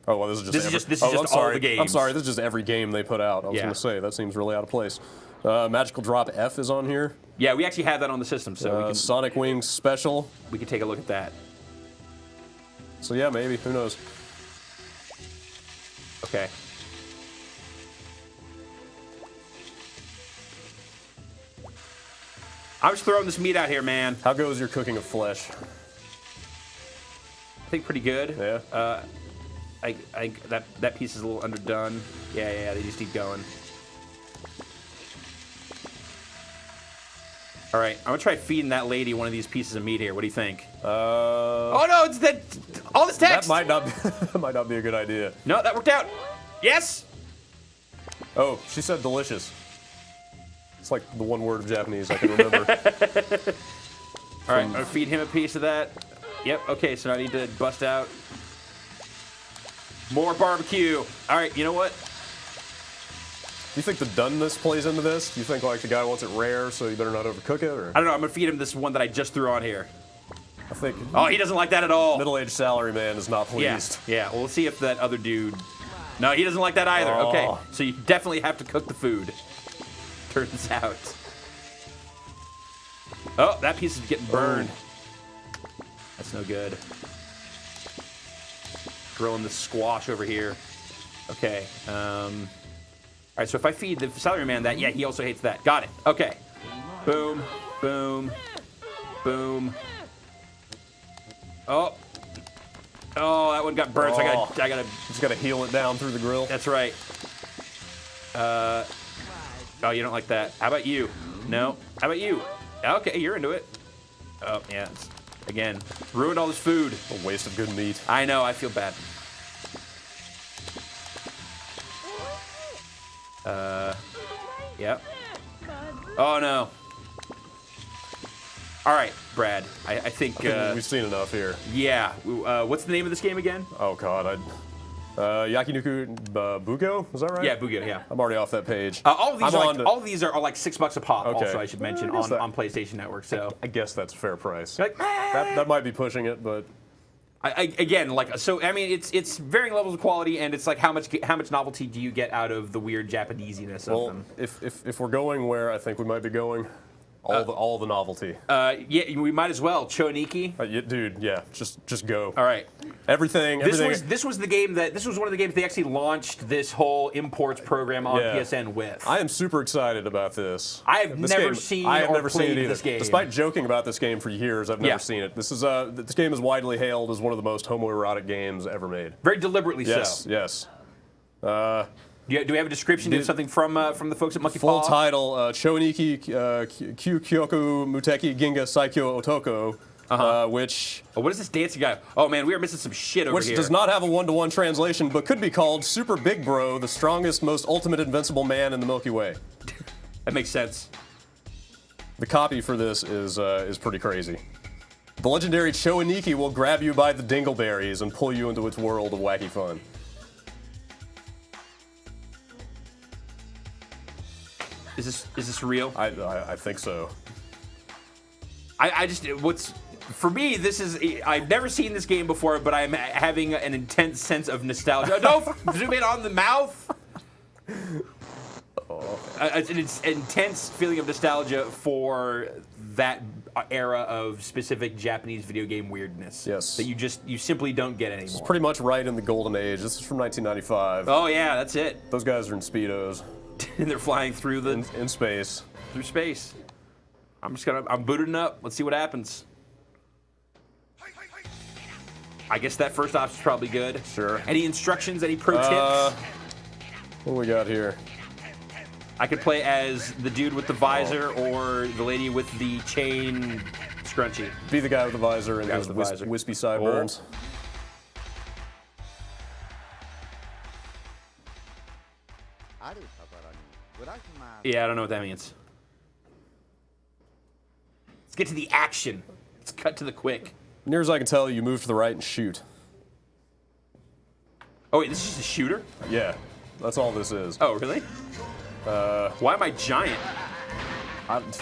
Oh, well, this is just all the games. I'm sorry, this is just every game they put out. I was going to say, that seems really out of place. Magical Drop F is on here. Yeah, we actually have that on the system, so we can, Sonic Wings Special. We can take a look at that. So yeah, maybe. Who knows? Okay. I'm just throwing this meat out here, man. How goes your cooking of flesh? I think pretty good. Yeah. That piece is a little underdone. Yeah, they just keep going. All right, I'm gonna try feeding that lady one of these pieces of meat here. What do you think? Oh no, it's that all this text. That might not be a good idea. No, that worked out. Yes. Oh, she said delicious. It's like the one word of Japanese I can remember. All right, I'm gonna feed him a piece of that. Yep. Okay, so I need to bust out more barbecue. All right, you know what? Do you think the doneness plays into this? Do you think like the guy wants it rare, so you better not overcook it? Or I don't know. I'm gonna feed him this one that I just threw on here. I think. Oh, he doesn't like that at all. Middle-aged salaryman is not pleased. Yeah. Well, let's see if that other dude. No, he doesn't like that either. Oh. Okay, so you definitely have to cook the food. Turns out. Oh, that piece is getting burned. That's no good. Grilling the squash over here. Okay. All right, so if I feed the salaryman that, yeah, he also hates that. Got it. Okay. Boom, boom, boom. Oh, that one got burnt. So I gotta. Just gotta heal it down through the grill. That's right. Oh, you don't like that. How about you? No. How about you? Okay, you're into it. Oh, yeah. Again, ruined all this food. A waste of good meat. I know. I feel bad. Yep. Oh no. All right, Brad. I think we've seen enough here. Yeah. What's the name of this game again? Oh God, Yakiniku Bugo, is that right? Yeah, Bugo. Yeah. I'm already off that page. All of these are like $6 a pop. Okay. Also, I should mention on PlayStation Network. So I guess that's a fair price. like, That might be pushing it, but again, like, so I mean, it's varying levels of quality, and it's like how much novelty do you get out of the weird Japanesiness of them? if we're going where I think we might be going, all the novelty. Yeah, we might as well. Choniki. Dude, yeah, just go. All right. Everything. This was the game that this was one of the games they actually launched this whole imports program on PSN with. I am super excited about this. I have never seen it either. This game. Despite joking about this game for years, I've never seen it. This game is widely hailed as one of the most homoerotic games ever made. Very deliberately so. Yes. Do we have a description of something from the folks at Monkey Full Paw? title: Choniki Kyoku Muteki Ginga Saikyo Otoko, which what is this dancing guy? Oh man, we are missing some shit over here. Which does not have a one-to-one translation, but could be called Super Big Bro, the strongest, most ultimate invincible man in the Milky Way. That makes sense. The copy for this is pretty crazy. The legendary Choniki will grab you by the dingleberries and pull you into its world of wacky fun. Is this real? I think so. I just For me, this is, I've never seen this game before, but I'm having an intense sense of nostalgia. Don't zoom in on the mouth. It's an intense feeling of nostalgia for that era of specific Japanese video game weirdness. Yes. That you simply don't get anymore. It's pretty much right in the golden age. This is from 1995. Oh yeah, that's it. Those guys are in Speedos. And they're flying through in space. Through space. I'm booting up. Let's see what happens. I guess that first option's probably good. Sure. Any instructions? Any pro tips? What do we got here? I could play as the dude with the visor or the lady with the chain scrunchie. Be the guy with the visor and his wispy sideburns. Yeah, I don't know what that means. Let's get to the action. Let's cut to the quick. Near as I can tell, you move to the right and shoot. Oh wait, this is just a shooter? Yeah, that's all this is. Oh, really? Why am I giant? I don't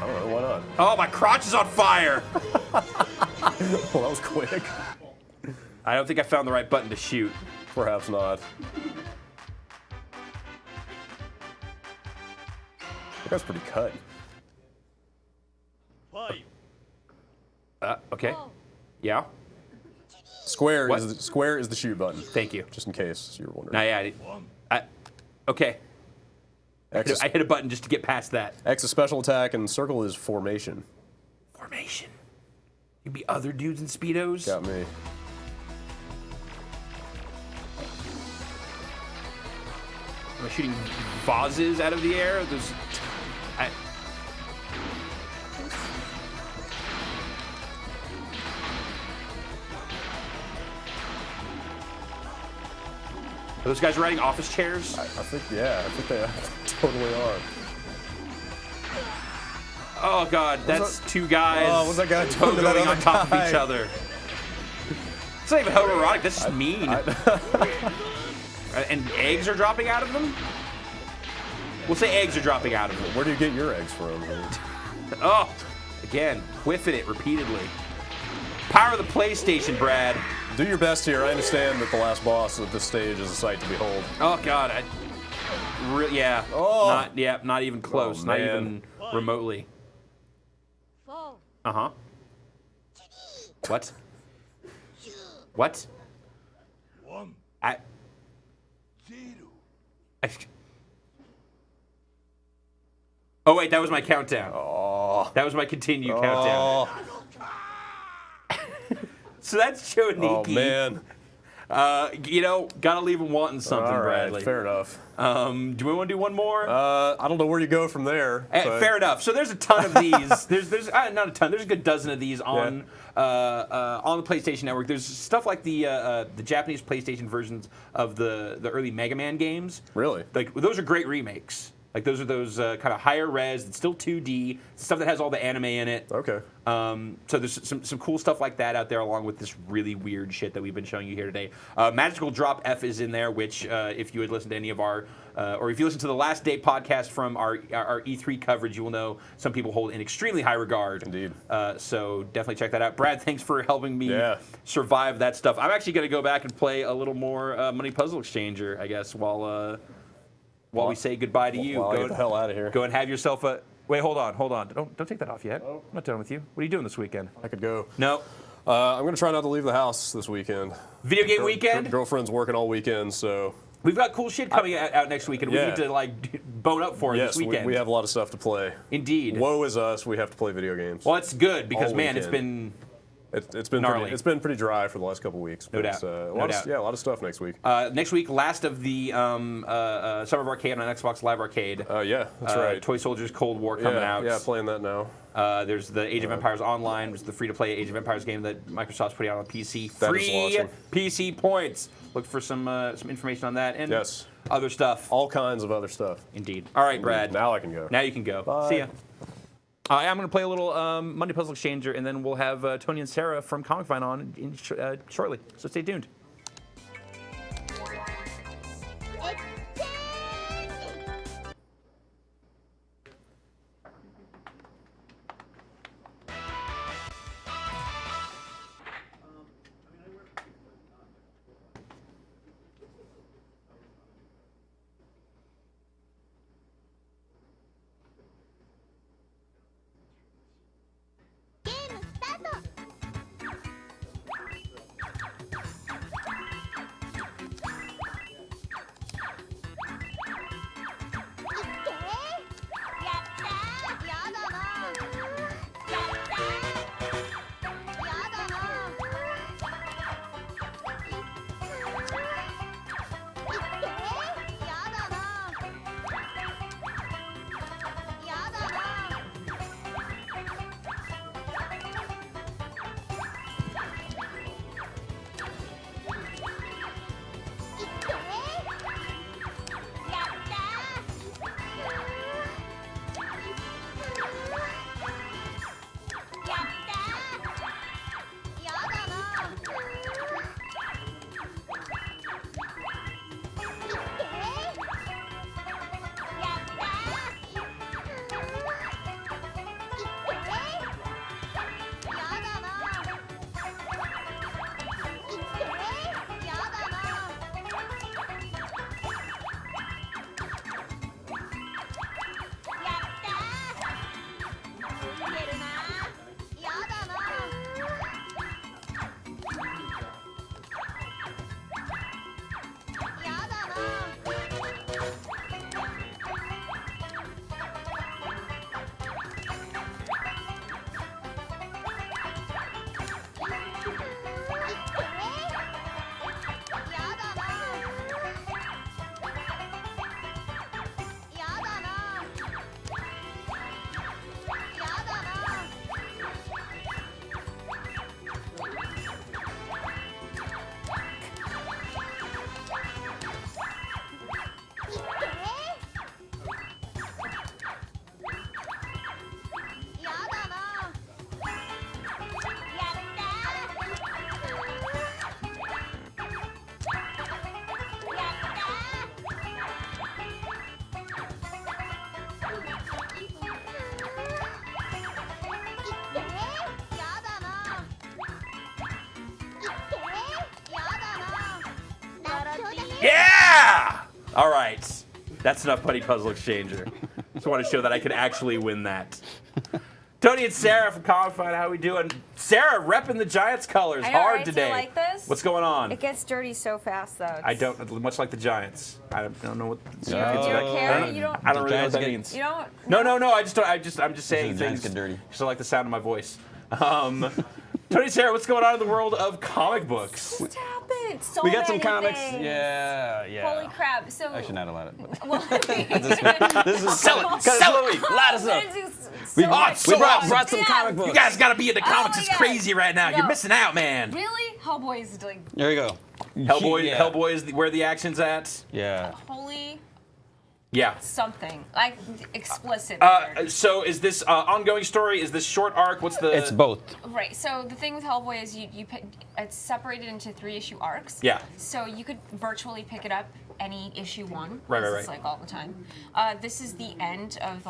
know, why not? Oh, my crotch is on fire! Well, that was quick. I don't think I found the right button to shoot. Perhaps not. That guy's pretty cut. Okay. Yeah. Square is the shoot button. Thank you. Just in case you were wondering. Nah, yeah. Okay. I hit a button just to get past that. X is special attack, and circle is formation. Formation. You'd be other dudes in Speedos? Got me. Am I shooting vases out of the air? Are those guys riding office chairs? I think they totally are. Oh god, that's two guys what's that guy doing to going that on top guy? of each other. It's not even homoerotic, that's just mean. And eggs are dropping out of them? We'll say eggs are dropping out of them. Where do you get your eggs from? Oh, again, whiffing it repeatedly. Power of the PlayStation, Brad. Do your best here. I understand that the last boss of this stage is a sight to behold. Oh god, yeah. Oh. Not even close. Not even remotely. Uh-huh. What? What? Oh wait, that was my countdown. Oh. That was my continue countdown. So that's Choniki. Oh man. Gotta leave him wanting something, All right, Bradley. fair enough. Do we want to do one more? I don't know where you go from there. Fair enough. So there's a ton of these. there's not a ton. There's a good dozen of these on the PlayStation Network. There's stuff like the Japanese PlayStation versions of the early Mega Man games. Really? Like those are great remakes. Like those are kind of higher res. It's still 2D stuff that has all the anime in it. Okay. So there's some cool stuff like that out there, along with this really weird shit that we've been showing you here today. Magical Drop F is in there, which if you had listened to any of our, or if you listened to the Last Day podcast from our E3 coverage, you will know some people hold in extremely high regard. Indeed. So definitely check that out. Brad, thanks for helping me survive that stuff. I'm actually going to go back and play a little more Money Puzzle Exchanger, I guess, while we say goodbye to you. Go get the hell out of here. Go and have yourself a. Wait, hold on. Don't take that off yet. I'm not done with you. What are you doing this weekend? I could go. No. I'm going to try not to leave the house this weekend. Video game weekend? Girlfriend's working all weekend, so. We've got cool shit coming out next weekend. We need to bone up for it this weekend. We have a lot of stuff to play. Indeed. Woe is us. We have to play video games. Well, it's good because all man, weekend. it's gnarly. It's been pretty dry for the last couple weeks. No doubt. A lot of stuff next week. Next week, last of the Summer of Arcade on Xbox Live Arcade. Yeah, that's right. Toy Soldiers Cold War coming out. Yeah, playing that now. There's the Age of Empires Online, which is the free-to-play Age of Empires game that Microsoft's putting out on PC. That is Free awesome. PC points. Look for some information on that and other stuff. All kinds of other stuff. Indeed. All right, Brad. Now I can go. Now you can go. Bye. See ya. I'm going to play a little Money Puzzle Exchanger, and then we'll have Tony and Sarah from Comic Vine on shortly. So stay tuned. All right. That's enough Putty Puzzle Exchanger. Just want to show that I could actually win that. Tony and Sarah from Comic Fight, how we doing? Sarah repping the Giants colors I know, hard right? today. Do you like this? What's going on? It gets dirty so fast, though. I don't, much like the Giants. I don't know what. You don't care? You don't. I don't really know what that means. You don't. No. I'm just saying things. Get dirty. Just like the sound of my voice. Tony and Sarah, what's going on in the world of comic books? What happened? So We got some many comics. things. Yeah. Holy crap! So. Actually, not allowed it. Well, This is Sell it, week. Light us up. We brought some comic books. You guys got to be into comics. my It's God. crazy right now. No. You're missing out, man. Really? Hellboy's like There you go. Hellboy is where the action's at. Yeah. holy Yeah. something like explicit. So is this ongoing story? Is this short arc? What's the? It's both. Right. So the thing with Hellboy is it's separated into 3-issue arcs. Yeah. So you could virtually pick it up any issue 1. Right. It's like all the time. This is the end of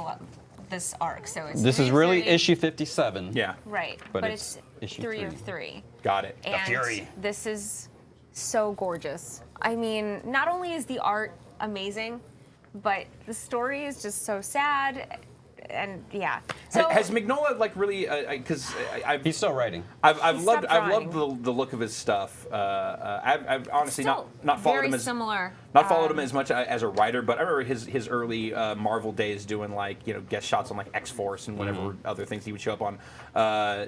this arc. So it's This 3 is of really 3. issue 57. Yeah. Right. But But it's it's issue 3 3. of 3. Got it. And Fury. this is so gorgeous. I mean, not only is the art amazing, but the story is just so sad, and yeah. So Has Mignola like really? Because He's still writing. I've He loved stopped the look of his stuff. I've honestly still not followed very him as similar. not followed him as much as a writer, but I remember his early Marvel days doing like guest shots on like X-Force and whatever other things he would show up on.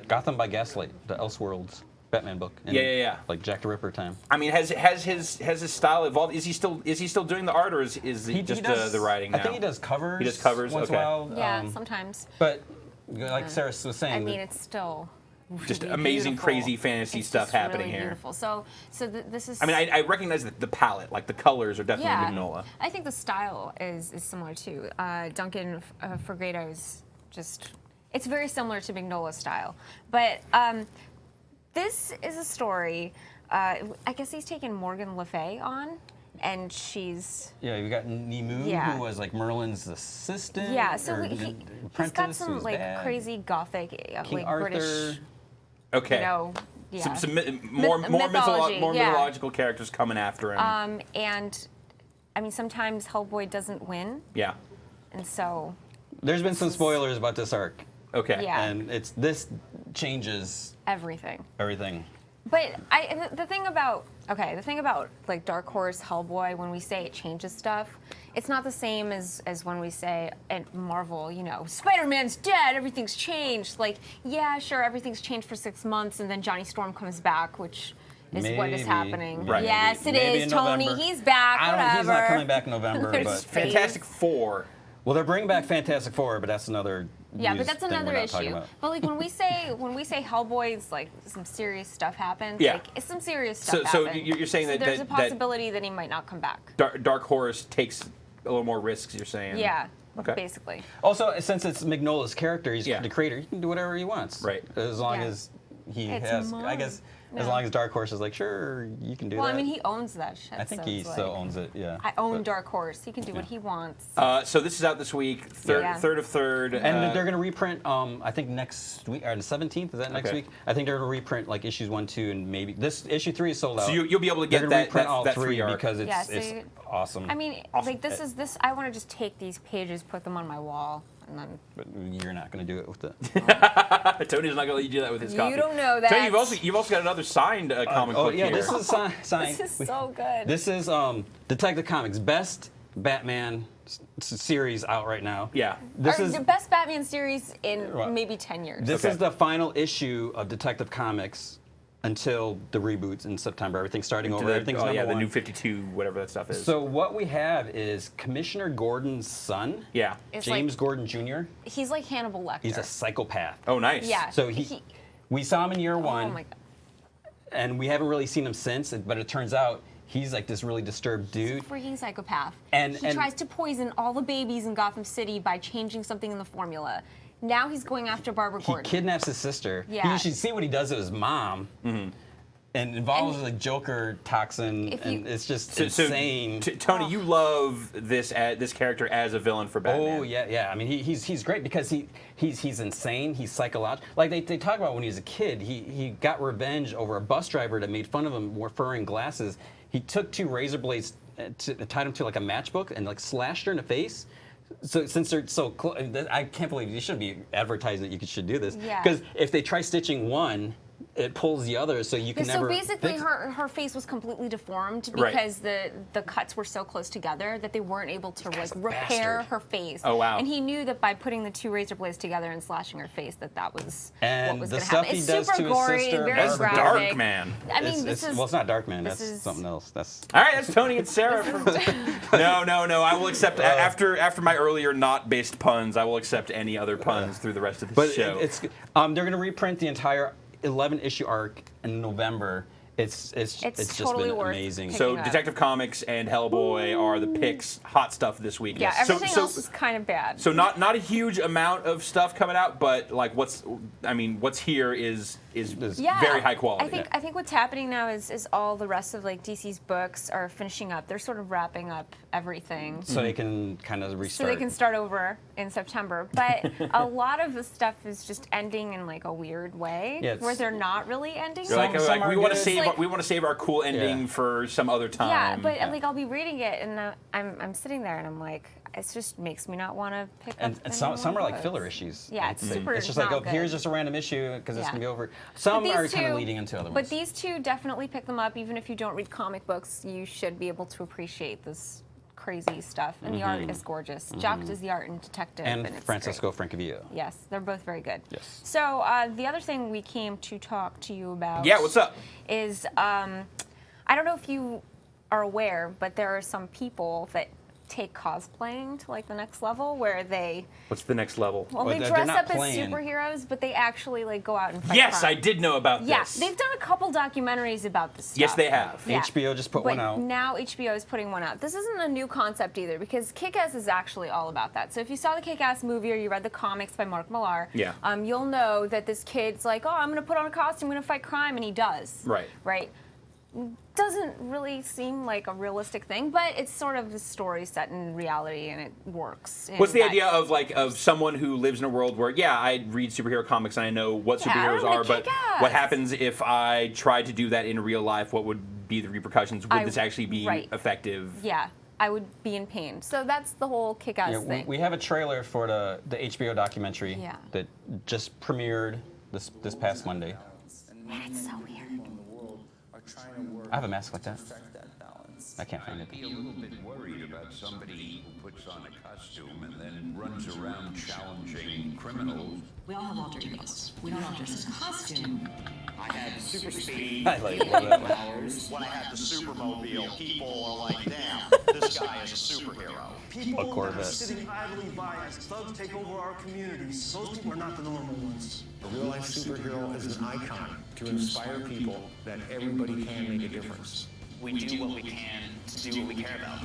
Gotham by Gaslight, the Elseworlds Batman book. in, Yeah. Like Jack the Ripper time. I mean, has his style evolved? Is he still doing the art, or is he just does, the writing now? I think he does covers. He does covers, once okay. in a while. Yeah, sometimes. But like Sarah was saying, I mean, it's still Just really amazing, beautiful. crazy fantasy It's stuff just happening really here. Beautiful. So this is. I mean, I recognize the palette, like the colors are definitely yeah. Mignola. I think the style is similar too. Duncan Fregado is just. It's very similar to Mignola's style, but. This is a story. I guess he's taken Morgan Le Fay on, and she's. yeah, we got Nimue, Yeah. who was like Merlin's assistant. Yeah, so or he's apprentice got who some was like bad. crazy gothic, King like Arthur. British, Okay. you know, yeah. Some more mythology, yeah. mythological characters coming after him. And I mean, sometimes Hellboy doesn't win, Yeah. and so There's been some spoilers about this arc, Okay. Yeah. and this changes everything. everything. But the thing about like Dark Horse, Hellboy, when we say it changes stuff, it's not the same as when we say at Marvel, Spider-Man's dead, everything's changed. Like, yeah, sure, everything's changed for 6 months, and then Johnny Storm comes back, which is what is Maybe. happening. Right. Yes, it Maybe is, in Tony. November. He's back. He's not whatever. coming back in November, There's but space. Fantastic Four. well, they're bringing back Fantastic Four, but that's another. Yeah, news but that's thing another we're not talking issue. about. But like when we say Hellboy's like some serious stuff happens, Yeah. like it's some serious stuff So happens. you're saying So that there's a that possibility that he might not come back. Dark Horse takes a little more risks. You're saying. Yeah. Okay. Basically. Also, since it's Mignola's character, he's Yeah. the creator. He can do whatever he wants. Right. As long Yeah. as he It's has, mine. I guess, as No. long as Dark Horse is like, sure, you can do Well, that. I mean, he owns that shit. I think so he it's still like, owns it. Yeah. I own But- Dark Horse. He can do what he wants. So this is out this week. Third of third. And they're going to reprint. I think next week, or the 17th. Is that next Okay. week? I think they're going to reprint like issues 1, 2, and maybe this issue 3 is sold out. So you'll be able to They're get gonna that reprint all that 3 3 arc. because Yeah, it's so awesome. I mean, Awesome. like this. I want to just take these pages, put them on my wall, and then. But you're not going to do it with the. Tony's not going to let you do that with his copy. You don't know that. Tony, you've also got another signed comic book yeah, here. this is signed. This is so good. This is Detective Comics' best Batman series out right now. Yeah. This is the best Batman series in Right. maybe 10 years. this Okay. is the final issue of Detective Comics until the reboots in September. Everything's starting over. Everything's the number one. new 52, whatever that stuff is. So what we have is Commissioner Gordon's son, yeah. It's James like- Gordon Jr. He's like Hannibal Lecter. He's a psychopath. Oh, nice. Yeah. So we saw him in year 1. Oh my god. And we haven't really seen him since. But it turns out he's like this really disturbed dude. Freaking psychopath. And- he and- tries to poison all the babies in Gotham City by changing something in the formula. Now he's going after Barbara He Gordon. kidnaps his sister. Yeah. You should see what he does to his mom. And involves And- like Joker toxin, If you- and it's just So, insane. Tony, you love this character as a villain for Batman. Oh yeah. I mean, he's great because he's insane. He's psychological. Like they talk about when he was a kid, he got revenge over a bus driver that made fun of him wearing glasses. he took 2 razor blades, tied them to like a matchbook, and like slashed her in the face. So since they're so close, I can't believe you shouldn't be advertising that you should do this. Yeah. Because if they try stitching one, it pulls the other, so you can never. So basically, fix it. her face was completely deformed because the cuts were so close together that they weren't able to like repair her face. Oh wow! And he knew that by putting the 2 razor blades together and slashing her face, that was and what was the going to stuff happen. he It's does super to his gory, sister, very that's graphic. dark, man. I mean, well, it's not dark, man. That's something else. That's all right. That's Tony and Sarah. No. I will accept after my earlier not based puns. I will accept any other puns through the rest of the show. They're going to reprint the entire 11-issue arc in November. It's just totally been amazing. So Detective Comics and Hellboy are the picks, hot stuff this week. Yeah, everything else is kind of bad. So not a huge amount of stuff coming out, but like what's here is very high quality. I think what's happening now is all the rest of like DC's books are finishing up. They're sort of wrapping up everything. So they can kind of restart. So they can start over in September. But a lot of the stuff is just ending in like a weird way, where they're not really ending. Like we want to save our cool ending for some other time. Yeah, but like I'll be reading it and I'm sitting there and I'm like, it just makes me not want to pick up. And some are like filler issues. Yeah, it's super. It's just like, good. Here's just a random issue because it's gonna be over. Some are kind of leading into other ones. But these 2 definitely pick them up. Even if you don't read comic books, you should be able to appreciate this crazy stuff. And the art is gorgeous. Jock does the art in Detective, and it's Francisco great. Francavilla. Yes, they're both very good. Yes. So the other thing we came to talk to you about. Yeah, what's up? Is I don't know if you are aware, but there are some people that take cosplaying to like the next level where they. What's the next level? Well, they dress up as superheroes, but they actually like go out and fight. Yes, crime. I did know about this. Yeah, they've done a couple documentaries about this stuff. Yes, they have. Yeah. HBO just put one out. Now HBO is putting one out. This isn't a new concept either because Kick-Ass is actually all about that. So if you saw the Kick-Ass movie or you read the comics by Mark Millar, you'll know that this kid's like, oh, I'm going to put on a costume, I'm going to fight crime, and he does. Right. Right. Doesn't really seem like a realistic thing, but it's sort of a story set in reality, and it works. What's the idea of someone who lives in a world where, I read superhero comics and I know what superheroes are, but what happens if I tried to do that in real life? What would be the repercussions? Would this actually be effective? Yeah, I would be in pain. So that's the whole Kick-Ass thing. We have a trailer for the HBO documentary that just premiered this past Monday. Man, it's so weird. I have a mask like that. I can't find it. Be a little bit worried about somebody who puts on a costume and then runs around challenging criminals. We all have alter egos. We don't all dress in a costume. I had super speed, I like powers. When I had the supermobile, people are like, damn, this guy is a superhero. People Corvette. that are sitting idly by as thugs take over our communities. Those people are not the normal ones. A real-life superhero is an icon to inspire people that everybody can make a difference. We do what we can to do what we care about.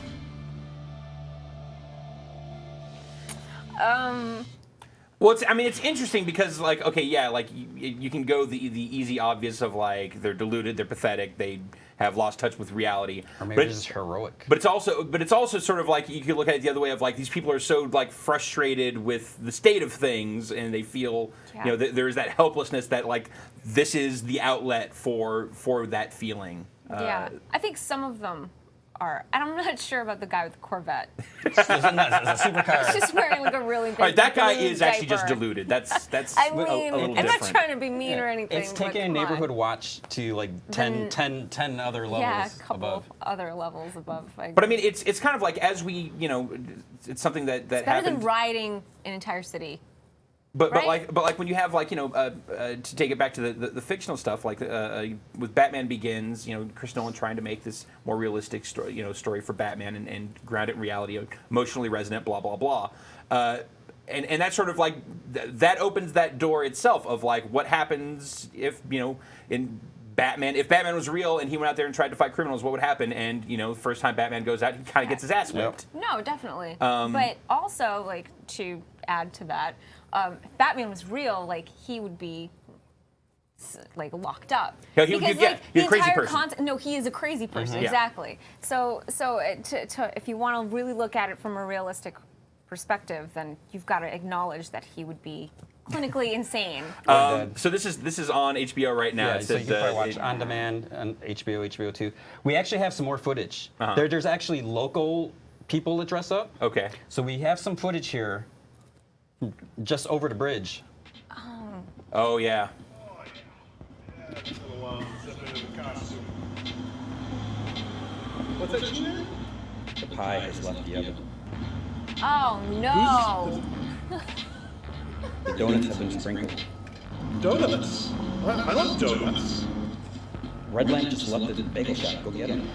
Well, it's interesting because, like, you can go the easy obvious of, like, they're deluded, they're pathetic, they have lost touch with reality. Or maybe it's just heroic. But it's also sort of like, you could look at it the other way of, like, these people are so, like, frustrated with the state of things, and they feel, there's that helplessness that, like, this is the outlet for that feeling. I think some of them are, and I'm not sure about the guy with the Corvette. It's a supercar. He's just wearing like a really big. All right, that guy is diaper. actually just deluded. That's I mean, a little I'm different. not trying to be mean or anything. It's taking a neighborhood watch to like 10 other levels a couple above. other levels above. But I mean, it's kind of like, as we, it's something that it's better happened. than riding an entire city. But like when you have, like, to take it back to the fictional stuff, like with Batman Begins, Chris Nolan trying to make this more realistic story for Batman and ground it in reality, emotionally resonant, blah blah blah, and that's sort of like that opens that door itself of, like, what happens if in Batman, if Batman was real and he went out there and tried to fight criminals, what would happen? And the first time Batman goes out, he kind of gets his ass whipped. No, definitely. But also, like, to add to that, if Batman was real, like, he would be like locked up. Yeah, he's a crazy person. No, he is a crazy person. Mm-hmm. Exactly. So if you want to really look at it from a realistic perspective, then you've got to acknowledge that he would be clinically insane. So this is on HBO right now. Yeah, It so you says, can probably watch on demand on HBO, HBO2. We actually have some more footage. Uh-huh. There's actually local people that dress up. Okay. So we have some footage here, just over the bridge. Oh yeah. What's that? The pie has left the oven. Oh no! The donuts have been sprinkled. Donuts. I love donuts. Red Lamp just left the bagel shop. Go get them.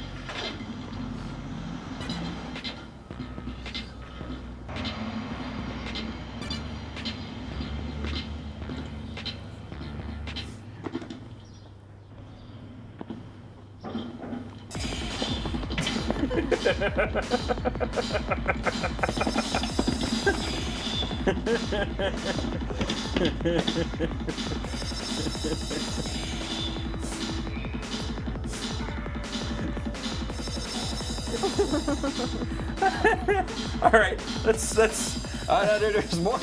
All right, let's. There's more.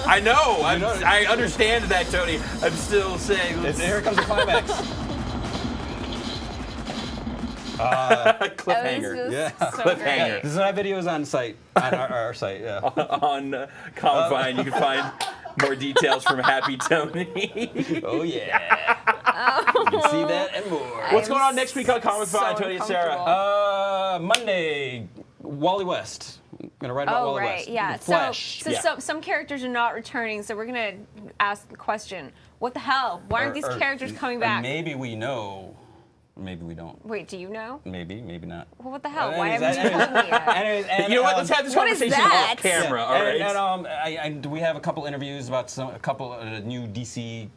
I know. I understand that, Tony. I'm still saying. Here comes the climax. Cliffhanger. Yeah. So Cliffhanger. This is our videos on site, on our site. Yeah. On Confine, you can find more details from Happy Tony. Oh yeah. You can see that and more. What's going on next week on Comic Con, Tony and Sarah? Monday, Wally West. I'm gonna write about Wally West. Yeah. The Flash. So some characters are not returning, so we're gonna ask the question: what the hell? Why aren't these characters coming back? Maybe we know. Maybe we don't. Wait, do you know? Maybe not. Well, what the hell? Why Anyways, haven't you told me yet? And, You know what? Let's have this What is conversation that? off camera. All right. And we have a couple interviews about a couple of new DC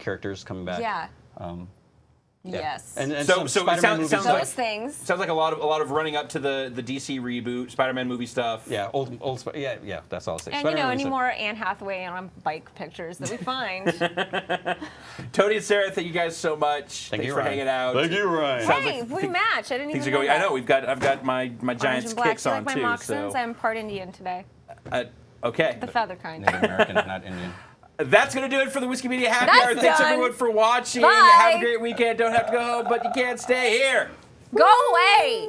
characters coming back. Yeah. Yeah. Yes. And So some it Spider-Man sounds movies. like Those things. sounds like a lot of running up to the DC reboot, Spider-Man movie stuff. Yeah, old yeah, that's all I'll say. And Spider-Man any movies. more Anne Hathaway on bike pictures that we find. Tony and Sarah, thank you guys so much. Thanks you, for Ryan. hanging out. Thank you, Ryan. Sounds Hey, we match. I didn't Things even are know going. I that. know I've got my Giants Orange and black. kicks Do you on like my too. moccasins? So I'm part Indian today. okay. The feather kind. Native American, not Indian. That's going to do it for the Whiskey Media Happy That's Hour. Thanks done. everyone for watching. Bye. Have a great weekend. Don't have to go home, but you can't stay here. Go away!